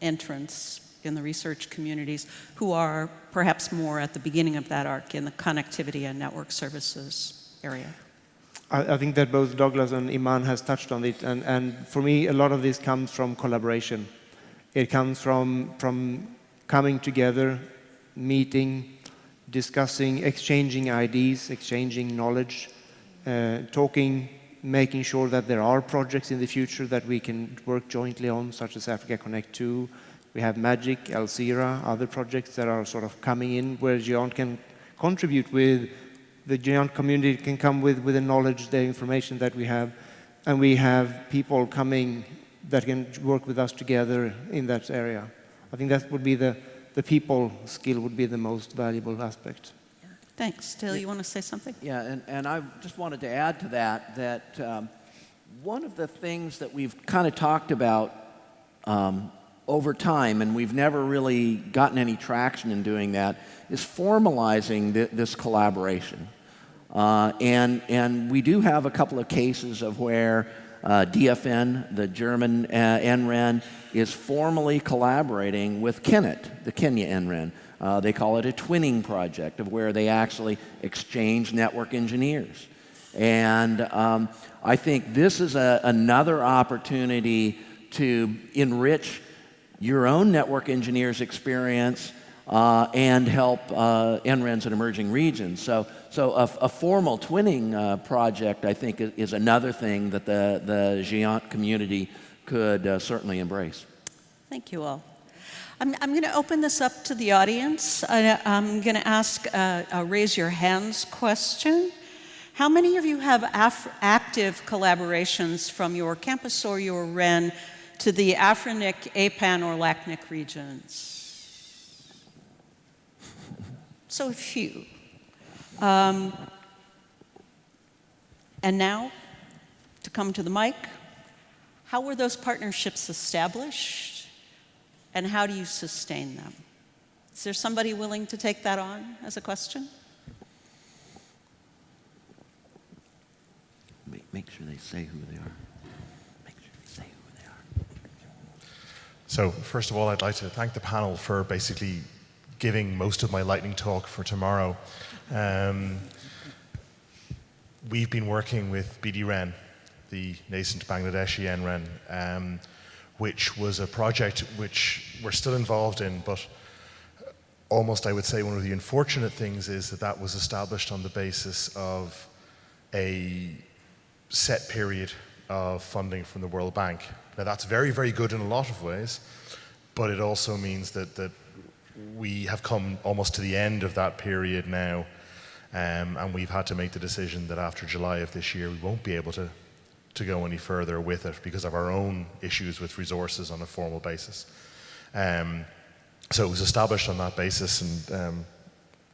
entrants in the research communities who are perhaps more at the beginning of that arc in the connectivity and network services area? I think that both Douglas and Iman has touched on it, and for me, a lot of this comes from collaboration. It comes from coming together, meeting, discussing, exchanging ideas, exchanging knowledge, talking, making sure that there are projects in the future that we can work jointly on, such as Africa Connect 2. We have Magic, Alcira, other projects that are sort of coming in where GEONT can contribute with, the GEONT community can come with the knowledge, the information that we have, and we have people coming that can work with us together in that area. I think that would be the people skill would be the most valuable aspect. Thanks. Dale, you want to say something? Yeah, and I just wanted to add to that one of the things that we've kind of talked about over time, and we've never really gotten any traction in doing that, is formalizing this collaboration. And we do have a couple of cases of where DFN, the German NREN, is formally collaborating with KENET, the Kenya NREN. They call it a twinning project, of where they actually exchange network engineers. And I think this is another opportunity to enrich your own network engineers' experience and help NRENs in emerging regions. So a formal twinning project, I think, is another thing that the GEONT community could certainly embrace. Thank you all. I'm going to open this up to the audience. I'm going to ask a raise your hands question. How many of you have active collaborations from your campus or your REN to the Afrinic, APAN, or LACNIC regions? So a few. And now, to come to the mic, how were those partnerships established, and how do you sustain them? Is there somebody willing to take that on as a question? Make sure they say who they are. Make sure they say who they are. So first of all, I'd like to thank the panel for basically giving most of my lightning talk for tomorrow. We've been working with BDREN, the nascent Bangladeshi NREN, which was a project which we're still involved in, but almost I would say one of the unfortunate things is that was established on the basis of a set period of funding from the World Bank. Now that's very, very good in a lot of ways, but it also means that we have come almost to the end of that period now, and we've had to make the decision that after July of this year we won't be able to go any further with it because of our own issues with resources on a formal basis. So it was established on that basis, and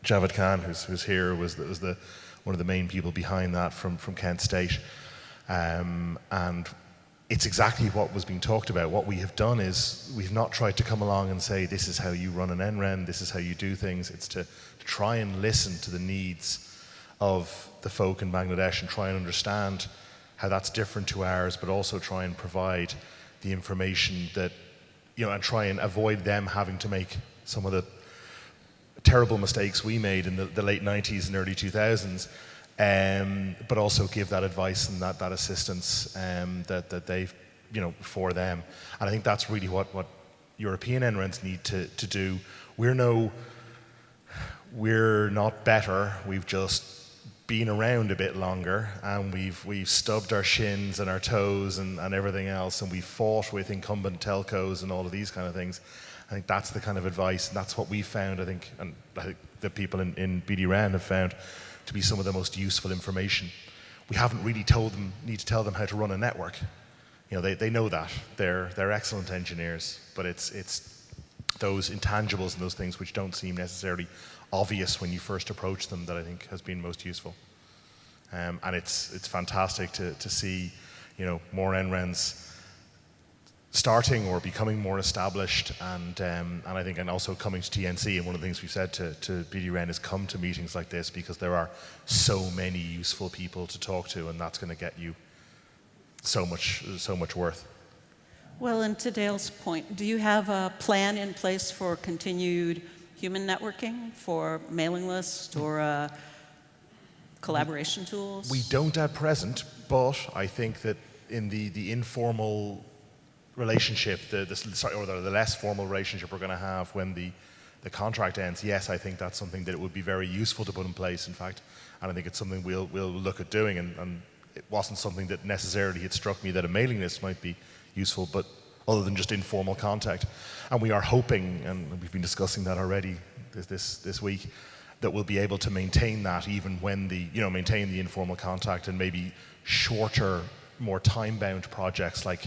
Javed Khan, who's here, was one of the main people behind that from Kent State. And it's exactly what was being talked about. What we have done is we've not tried to come along and say, this is how you run an NREN, this is how you do things. It's to try and listen to the needs of the folk in Bangladesh and try and understand how that's different to ours, but also try and provide the information that, and try and avoid them having to make some of the terrible mistakes we made in the late 90s and early 2000s, but also give that advice and that assistance that they, for them. And I think that's really what European NRENs need to do. We're not better, we've just been around a bit longer, and we've stubbed our shins and our toes and everything else, and we've fought with incumbent telcos and all of these kind of things. I think that's the kind of advice, and that's what we found, I think, and I think the people in BDRAN have found to be some of the most useful information. We haven't really need to tell them how to run a network. They know that. They're excellent engineers, but it's those intangibles and those things which don't seem necessarily obvious when you first approach them that I think has been most useful. And it's fantastic to see, more NRENs starting or becoming more established, and I think, and also coming to TNC. And one of the things we've said to BDRAN is come to meetings like this, because there are so many useful people to talk to, and that's going to get you so much worth. Well, and to Dale's point, do you have a plan in place for continued human networking, for mailing list or collaboration tools? We don't at present, but I think that in the informal relationship, the less formal relationship we're going to have when the contract ends, yes, I think that's something that it would be very useful to put in place, in fact, and I think it's something we'll look at doing, and it wasn't something that necessarily had struck me that a mailing list might be useful, but other than just informal contact. And we are hoping, and we've been discussing that already this week, that we'll be able to maintain that even when maintain the informal contact, and maybe shorter, more time-bound projects like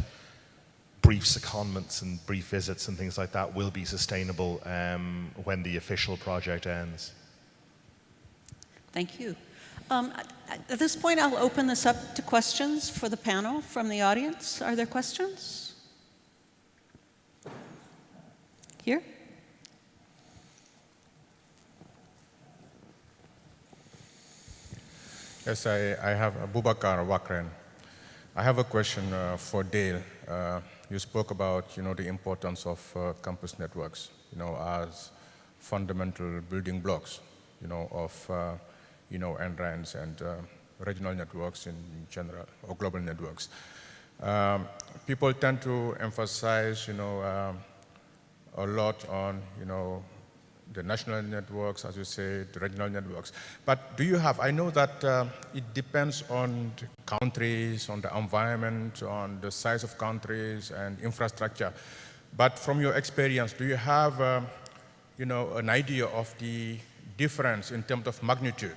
brief secondments and brief visits and things like that will be sustainable when the official project ends. Thank you. At this point, I'll open this up to questions for the panel from the audience. Are there questions? Here? Yes, I have Abubakar Wakren. I have a question for Dale. You spoke about, the importance of campus networks, as fundamental building blocks, of, NRANs and regional networks in general, or global networks. People tend to emphasize, a lot on, the national networks, as you say, the regional networks. But do you have, I know that it depends on the countries, on the environment, on the size of countries and infrastructure. But from your experience, do you have, an idea of the difference in terms of magnitude,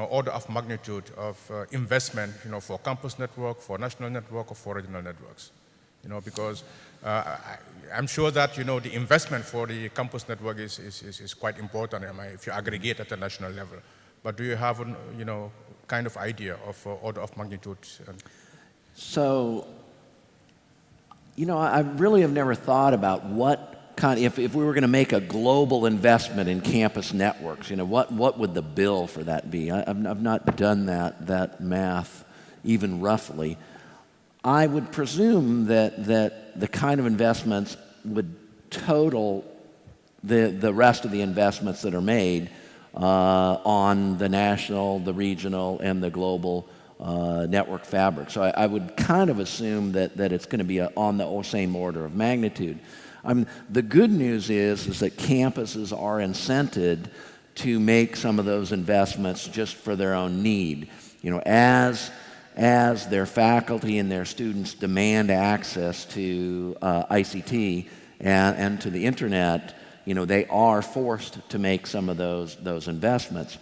order of magnitude of investment, for campus network, for national network, or for regional networks? Because I'm sure that, the investment for the campus network is quite important if you aggregate at the national level. But do you have, kind of idea of order of magnitude? So, I really have never thought about what kind, if we were going to make a global investment in campus networks, what would the bill for that be? I've not done that math even roughly. I would presume that the kind of investments would total the rest of the investments that are made on the national, the regional, and the global network fabric. So I would kind of assume that it's going to be on the same order of magnitude. The good news is that campuses are incented to make some of those investments just for their own need. As their faculty and their students demand access to ICT and to the internet, they are forced to make some of those investments.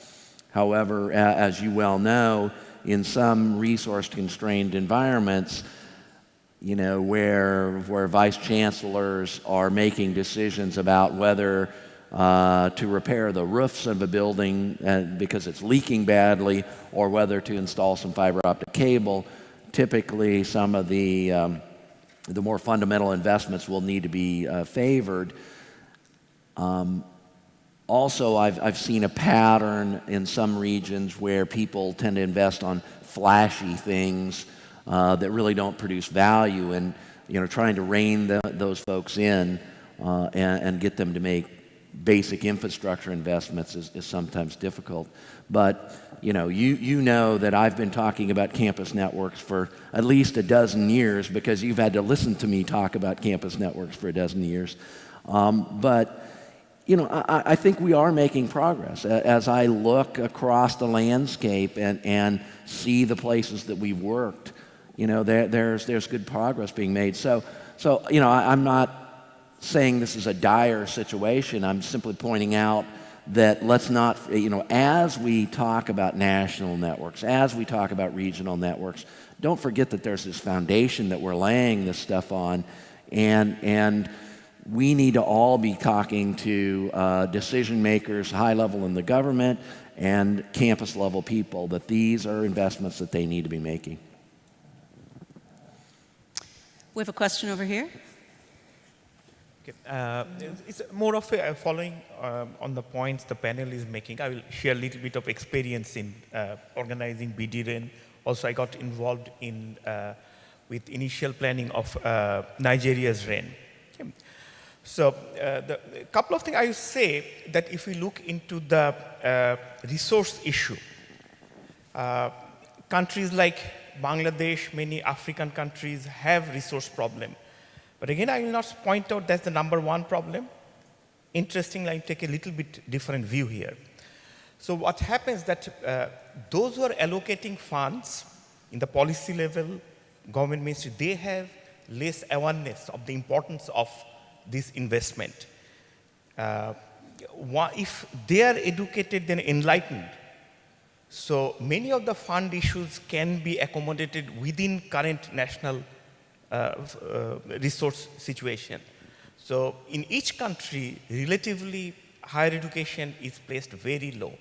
However, as you well know, in some resource-constrained environments, where vice chancellors are making decisions about whether to repair the roofs of a building because it's leaking badly, or whether to install some fiber optic cable, typically some of the more fundamental investments will need to be favored. Also, I've seen a pattern in some regions where people tend to invest on flashy things that really don't produce value, and trying to rein those folks in and get them to make basic infrastructure investments is sometimes difficult. But you know that I've been talking about campus networks for at least a dozen years, because you've had to listen to me talk about campus networks for a dozen years. But I think we are making progress. As I look across the landscape and see the places that we've worked, there's good progress being made. So I'm not saying this is a dire situation. I'm simply pointing out that let's not, as we talk about national networks, as we talk about regional networks, don't forget that there's this foundation that we're laying this stuff on, and we need to all be talking to decision makers, high level in the government, and campus level people, that these are investments that they need to be making. We have a question over here. Okay. It's more of a following on the points the panel is making. I will share a little bit of experience in organizing BDREN. Also, I got involved in with initial planning of Nigeria's REN. Okay. So, a couple of things I would say that if we look into the resource issue, countries like Bangladesh, many African countries have resource problem. But again, I will not point out that's the number one problem. Interestingly, I take a little bit different view here. So what happens that those who are allocating funds in the policy level, government ministry, they have less awareness of the importance of this investment. If they are educated, then enlightened, so many of the fund issues can be accommodated within current national resource situation. So in each country, relatively higher education is placed very low.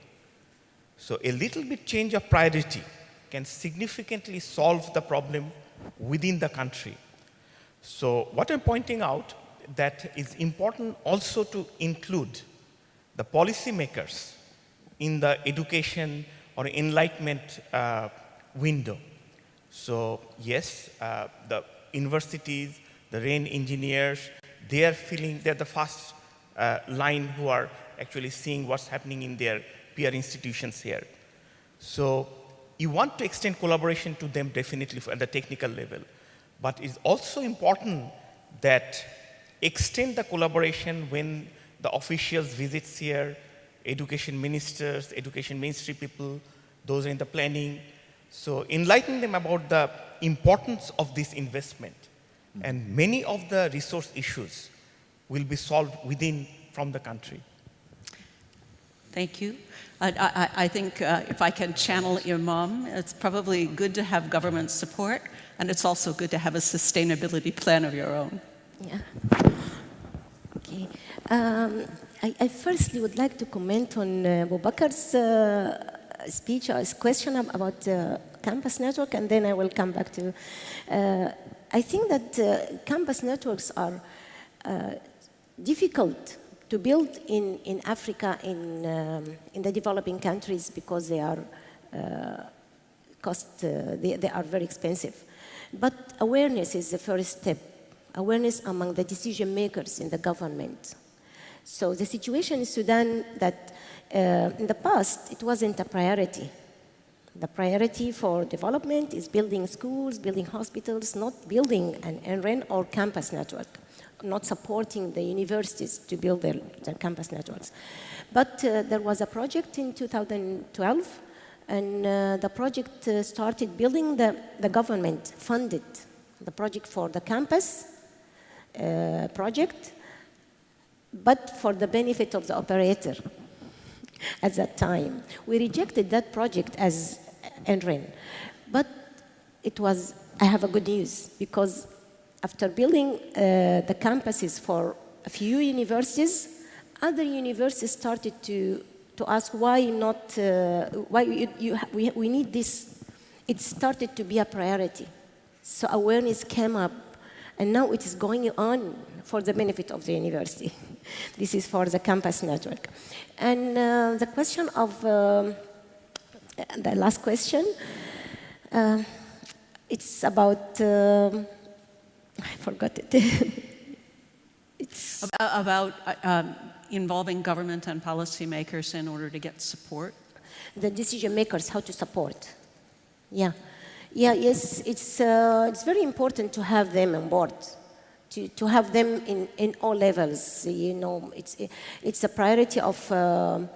So a little bit change of priority can significantly solve the problem within the country. So what I'm pointing out that is important also to include the policymakers in the education or enlightenment window. So yes, the universities, the REN engineers, they are feeling they're the first line who are actually seeing what's happening in their peer institutions here. So you want to extend collaboration to them definitely at the technical level, but it's also important that extend the collaboration when the officials visits here, education ministers, education ministry people, those in the planning. So enlighten them about the importance of this investment. And many of the resource issues will be solved from the country. Thank you. I think if I can channel your mom, it's probably good to have government support, and it's also good to have a sustainability plan of your own. Yeah. Okay. I firstly would like to comment on Boubakar's speech or his question about campus network, and then I will come back to. I think that campus networks are difficult to build in Africa, in the developing countries, because they are they are very expensive. But awareness is the first step. Awareness among the decision makers in the government. So the situation in Sudan that in the past, it wasn't a priority. The priority for development is building schools, building hospitals, not building an NREN or campus network, not supporting the universities to build their campus networks. But there was a project in 2012, and the project started building, the government funded the project for the campus project, but for the benefit of the operator at that time. We rejected that project as NREN. But I have a good news, because after building the campuses for a few universities, other universities started to ask why not, we need this. It started to be a priority So awareness came up, and now it is going on for the benefit of the university. This is for the campus network. And the question of, the last question, it's about, I forgot it. It's About involving government and policymakers in order to get support? the decision makers, how to support. Yeah. Yeah, yes, it's very important to have them on board, to have them in all levels. You know, it's a priority of the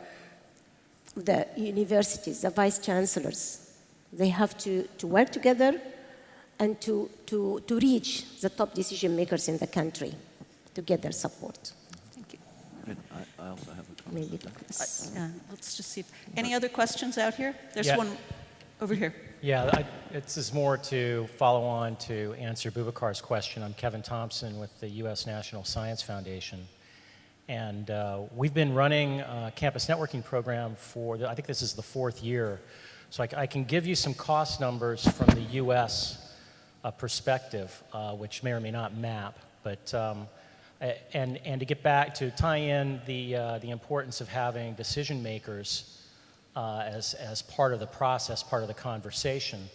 universities, the vice chancellors. They have to work together and to reach the top decision makers in the country to get their support. Thank you. Good. I also have a comment. Maybe this. Let's just see. Any other questions out here? There's Yeah. one over here. Yeah, this is more to follow on to answer Boubacar's question. I'm Kevin Thompson with the U.S. National Science Foundation. And we've been running a campus networking program for, I think this is the 4th year. So I can give you some cost numbers from the U.S. Perspective, which may or may not map. But, and to get back, to tie in the importance of having decision makers as part of the process, part of the conversation.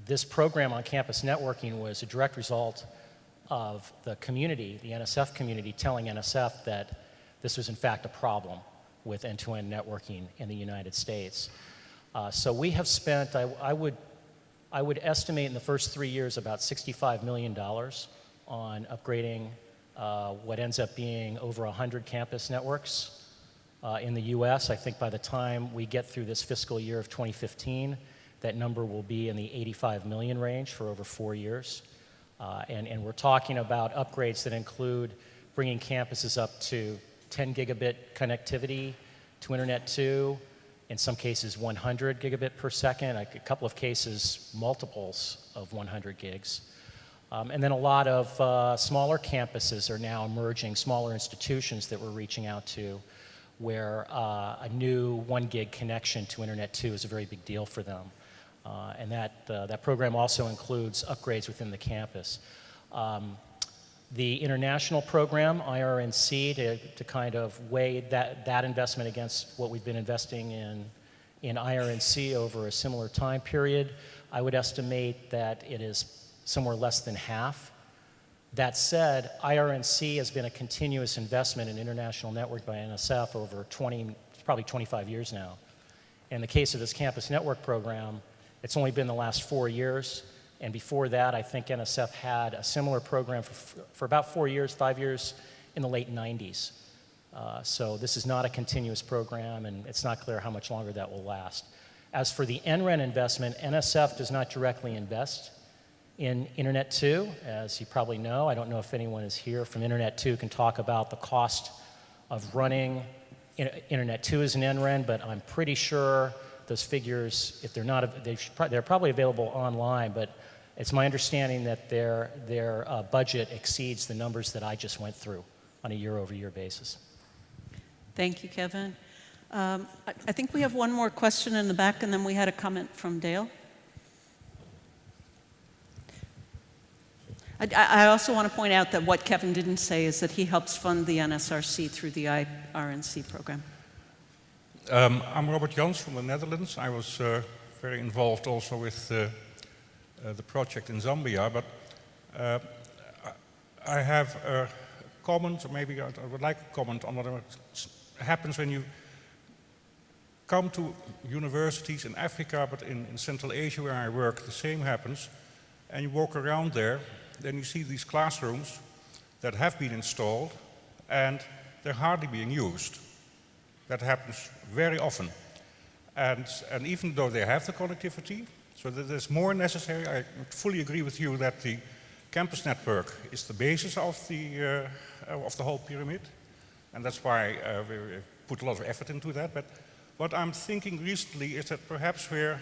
This program on campus networking was a direct result of the community, the NSF community, telling NSF that this was in fact a problem with end-to-end networking in the United States. So we have spent, I would estimate in the first 3 years about $65 million on upgrading what ends up being over 100 campus networks. In the US, I think by the time we get through this fiscal year of 2015, that number will be in the 85 million range for over 4 years. And we're talking about upgrades that include bringing campuses up to 10 gigabit connectivity to Internet 2, in some cases 100 gigabit per second, a couple of cases multiples of 100 gigs. And then a lot of smaller campuses are now emerging, smaller institutions that we're reaching out to, where a new 1 gig connection to Internet 2 is a very big deal for them. And that program also includes upgrades within the campus. The international program, IRNC, to kind of weigh that investment against what we've been investing in IRNC over a similar time period, I would estimate that it is somewhere less than half. That said, IRNC has been a continuous investment in international network by NSF over probably 25 years now. In the case of this campus network program, it's only been the last 4 years, and before that, I think NSF had a similar program for about 4 years, 5 years in the late 90s. So this is not a continuous program, and it's not clear how much longer that will last. As for the NREN investment, NSF does not directly invest in Internet 2, as you probably know. I don't know if anyone is here from Internet 2 can talk about the cost of running Internet 2 as an NREN, but I'm pretty sure those figures, if they're not, they're probably available online, but it's my understanding that their budget exceeds the numbers that I just went through on a year-over-year basis. Thank you, Kevin. I think we have one more question in the back, and then we had a comment from Dale. I also want to point out that what Kevin didn't say is that he helps fund the NSRC through the IRNC program. I'm Robert Jans from the Netherlands. I was very involved also with the project in Zambia, but I have a comment, or maybe I would like a comment on what happens when you come to universities in Africa, but in Central Asia where I work, the same happens, and you walk around there, then you see these classrooms that have been installed and they're hardly being used. That happens very often. And even though they have the connectivity, so that there's more necessary, I fully agree with you that the campus network is the basis of the whole pyramid. And that's why we put a lot of effort into that. But what I'm thinking recently is that perhaps we're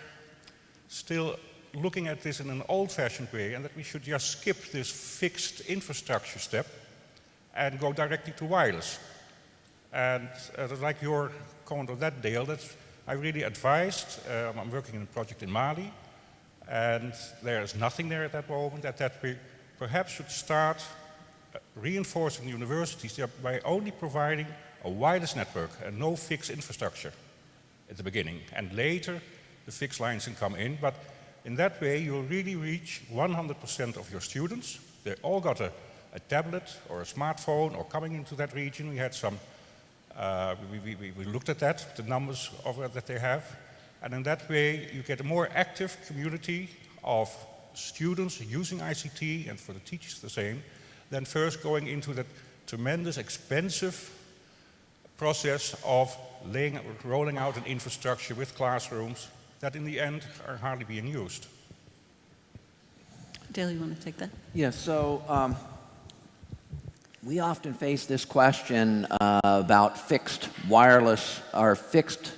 still looking at this in an old-fashioned way, and that we should just skip this fixed infrastructure step and go directly to wireless. And like your comment on that, Dale, that's I really advised. I'm working in a project in Mali, and there is nothing there at that moment, that we perhaps should start reinforcing universities by only providing a wireless network and no fixed infrastructure at the beginning. And later, the fixed lines can come in, but in that way, you'll really reach 100% of your students. They all got a tablet or a smartphone or coming into that region. We had some, we looked at that, the numbers of that they have. And in that way, you get a more active community of students using ICT, and for the teachers the same, than first going into that tremendous, expensive process of rolling out an infrastructure with classrooms that in the end are hardly being used. Dale, you want to take that? Yeah, so we often face this question about fixed wireless or fixed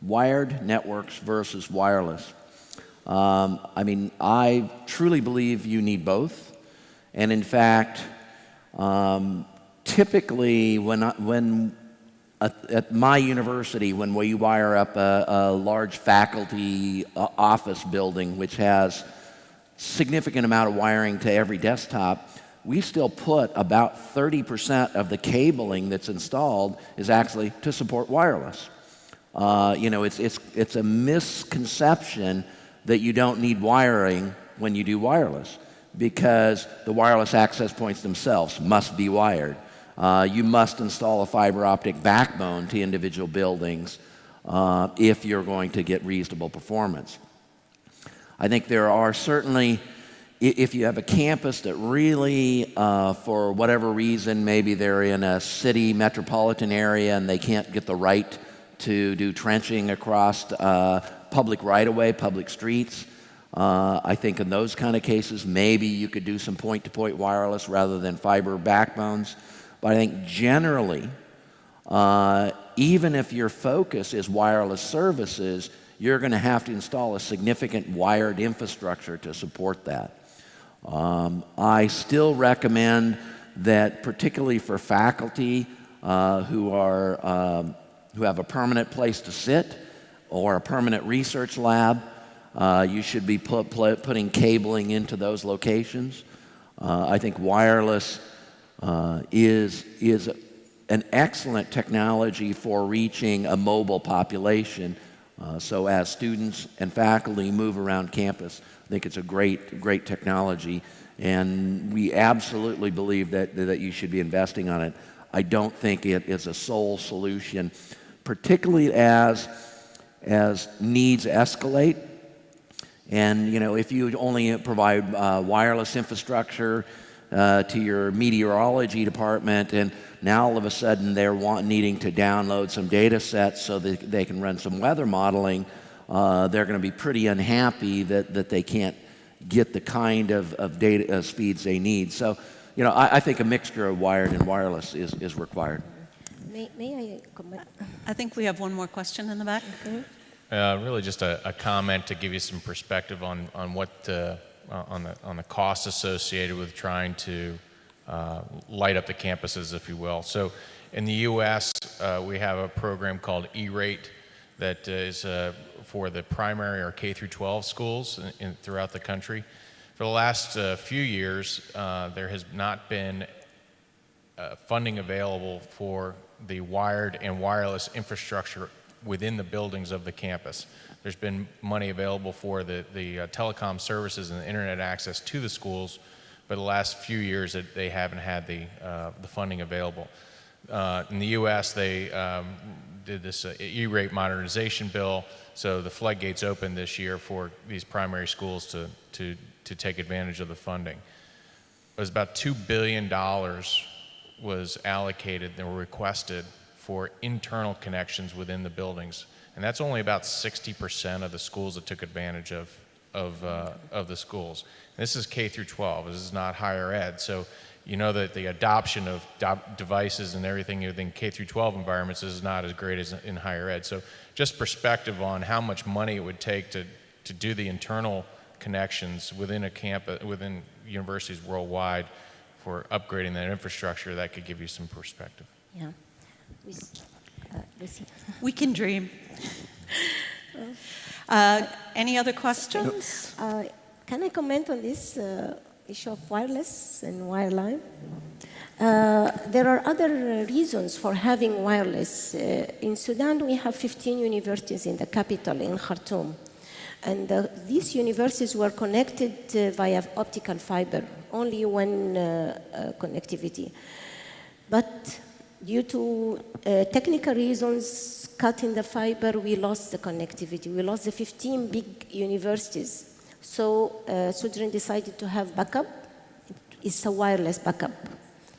wired networks versus wireless. I mean, I truly believe you need both. And in fact, typically when at my university, when we wire up a large faculty office building, which has significant amount of wiring to every desktop, we still put about 30% of the cabling that's installed is actually to support wireless. You know, it's a misconception that you don't need wiring when you do wireless, because the wireless access points themselves must be wired. You must install a fiber optic backbone to individual buildings if you're going to get reasonable performance. I think there are certainly, if you have a campus that really, for whatever reason, maybe they're in a city metropolitan area and they can't get the right to do trenching across public right-of-way, public streets. I think in those kind of cases, maybe you could do some point-to-point wireless rather than fiber backbones. But I think generally, even if your focus is wireless services, you're going to have to install a significant wired infrastructure to support that. I still recommend that, particularly for faculty who have a permanent place to sit or a permanent research lab, you should be putting cabling into those locations. I think wireless is an excellent technology for reaching a mobile population. So as students and faculty move around campus, I think it's a great technology, and we absolutely believe that you should be investing on it. I don't think it is a sole solution, particularly as needs escalate. And you know, if you only provide wireless infrastructure to your meteorology department, and now all of a sudden they're needing to download some data sets so that they can run some weather modeling, they're going to be pretty unhappy that they can't get the kind of data speeds they need. So, you know, I think a mixture of wired and wireless is required. May I comment? I think we have one more question in the back. Okay. Really just a comment to give you some perspective on what on the costs associated with trying to light up the campuses, if you will. So in the U.S., we have a program called E-Rate that is for the primary or K through 12 schools throughout the country. For the last few years, there has not been funding available for the wired and wireless infrastructure within the buildings of the campus. There's been money available for the telecom services and the internet access to the schools, but the last few years they haven't had the funding available. In the U.S., they did this E-rate modernization bill, so the floodgates opened this year for these primary schools to take advantage of the funding. It was about $2 billion was allocated and requested for internal connections within the buildings. And that's only about 60% of the schools that took advantage of the schools. And this is K through 12. This is not higher ed. So you know that the adoption of devices and everything within K through 12 environments is not as great as in higher ed. So just perspective on how much money it would take to do the internal connections within a campus, within universities worldwide for upgrading that infrastructure, that could give you some perspective. Yeah. Lucy. We can dream. Any other questions? Can I comment on this issue of wireless and wireline? There are other reasons for having wireless. In Sudan, we have 15 universities in the capital, in Khartoum. And these universities were connected via optical fiber, only one connectivity. But due to technical reasons, cutting the fiber, we lost the connectivity. We lost the 15 big universities. So Sudan decided to have backup. It's a wireless backup.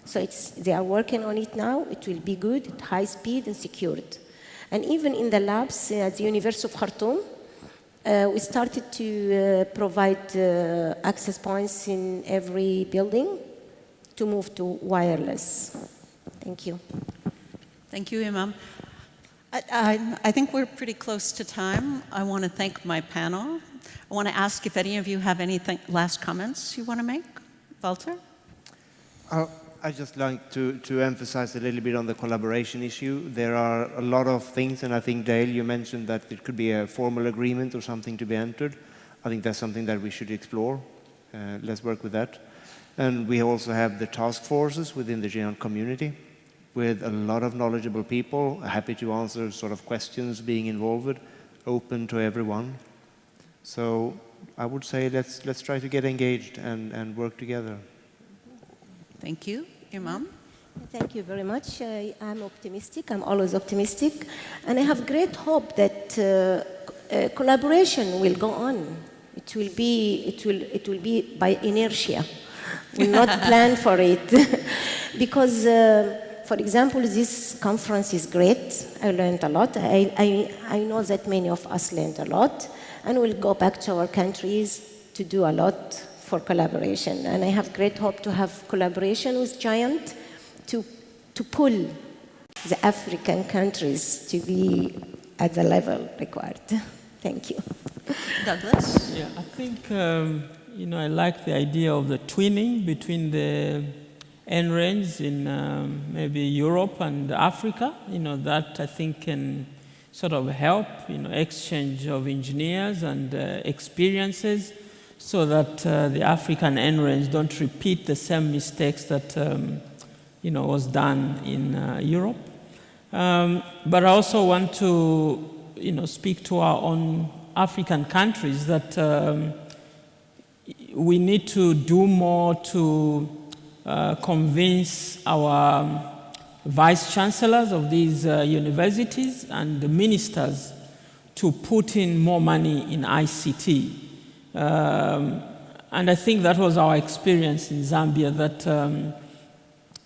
So they are working on it now. It will be good, high speed and secured. And even in the labs at the University of Khartoum, we started to provide access points in every building to move to wireless. Thank you. Thank you, Imam. I think we're pretty close to time. I want to thank my panel. I want to ask if any of you have any last comments you want to make. Walter? I'd just like to emphasize a little bit on the collaboration issue. There are a lot of things, and I think, Dale, you mentioned that it could be a formal agreement or something to be entered. I think that's something that we should explore. Let's work with that. And we also have the task forces within the GEON community with a lot of knowledgeable people, happy to answer sort of questions, being involved, open to everyone. So I would say let's try to get engaged and work together. Thank you. Imam? Thank you very much. I'm optimistic. I'm always optimistic. And I have great hope that collaboration will go on. It will be by inertia. We'll not plan for it. Because, for example, this conference is great. I learned a lot. I know that many of us learned a lot. And we'll go back to our countries to do a lot for collaboration. And I have great hope to have collaboration with GIANT to pull the African countries to be at the level required. Thank you. Douglas? Yeah, I think, I like the idea of the twinning between the NRENs in maybe Europe and Africa. That I think can sort of help, exchange of engineers and experiences, so that the African NRENs don't repeat the same mistakes that was done in Europe. But I also want to speak to our own African countries that we need to do more to convince our vice chancellors of these universities and the ministers to put in more money in ICT. And I think that was our experience in Zambia, that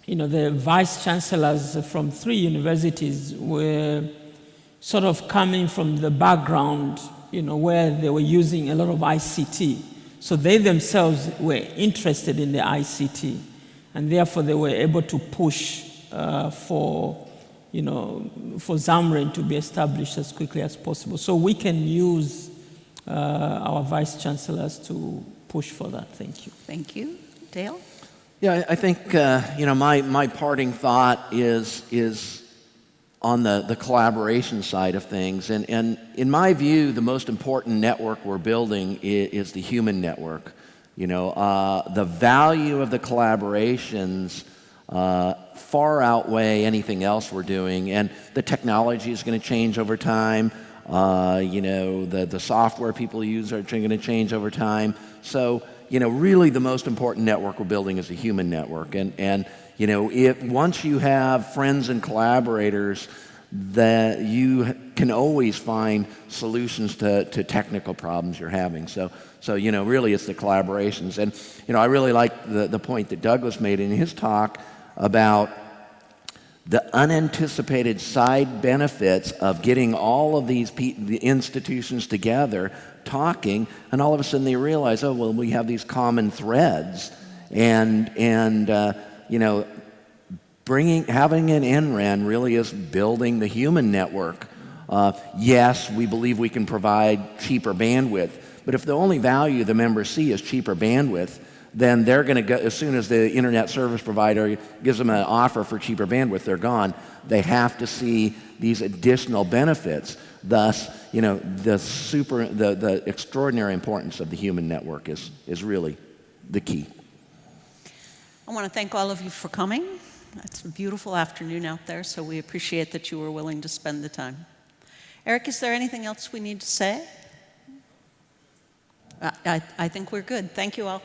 the vice chancellors from 3 universities were sort of coming from the background, where they were using a lot of ICT. So they themselves were interested in the ICT, and therefore they were able to push for Zamren to be established as quickly as possible. So we can use our vice chancellors to push for that. Thank you. Thank you. Dale? Yeah, I think my parting thought is on the collaboration side of things, and in my view, the most important network we're building is the human network. The value of the collaborations far outweigh anything else we're doing, and the technology is going to change over time. The software people use are going to change over time. So, really the most important network we're building is a human network. And once you have friends and collaborators, that you can always find solutions to technical problems you're having. So really it's the collaborations. And, I really like the point that Douglas made in his talk about the unanticipated side benefits of getting all of the institutions together talking, and all of a sudden they realize, oh, well, we have these common threads, and having an NREN really is building the human network. Yes, we believe we can provide cheaper bandwidth, but if the only value the members see is cheaper bandwidth, then they're going to go, as soon as the internet service provider gives them an offer for cheaper bandwidth, they're gone. They have to see these additional benefits. Thus, you know, the extraordinary importance of the human network is really the key. I want to thank all of you for coming. It's a beautiful afternoon out there, so we appreciate that you were willing to spend the time. Eric, is there anything else we need to say? I think we're good. Thank you all.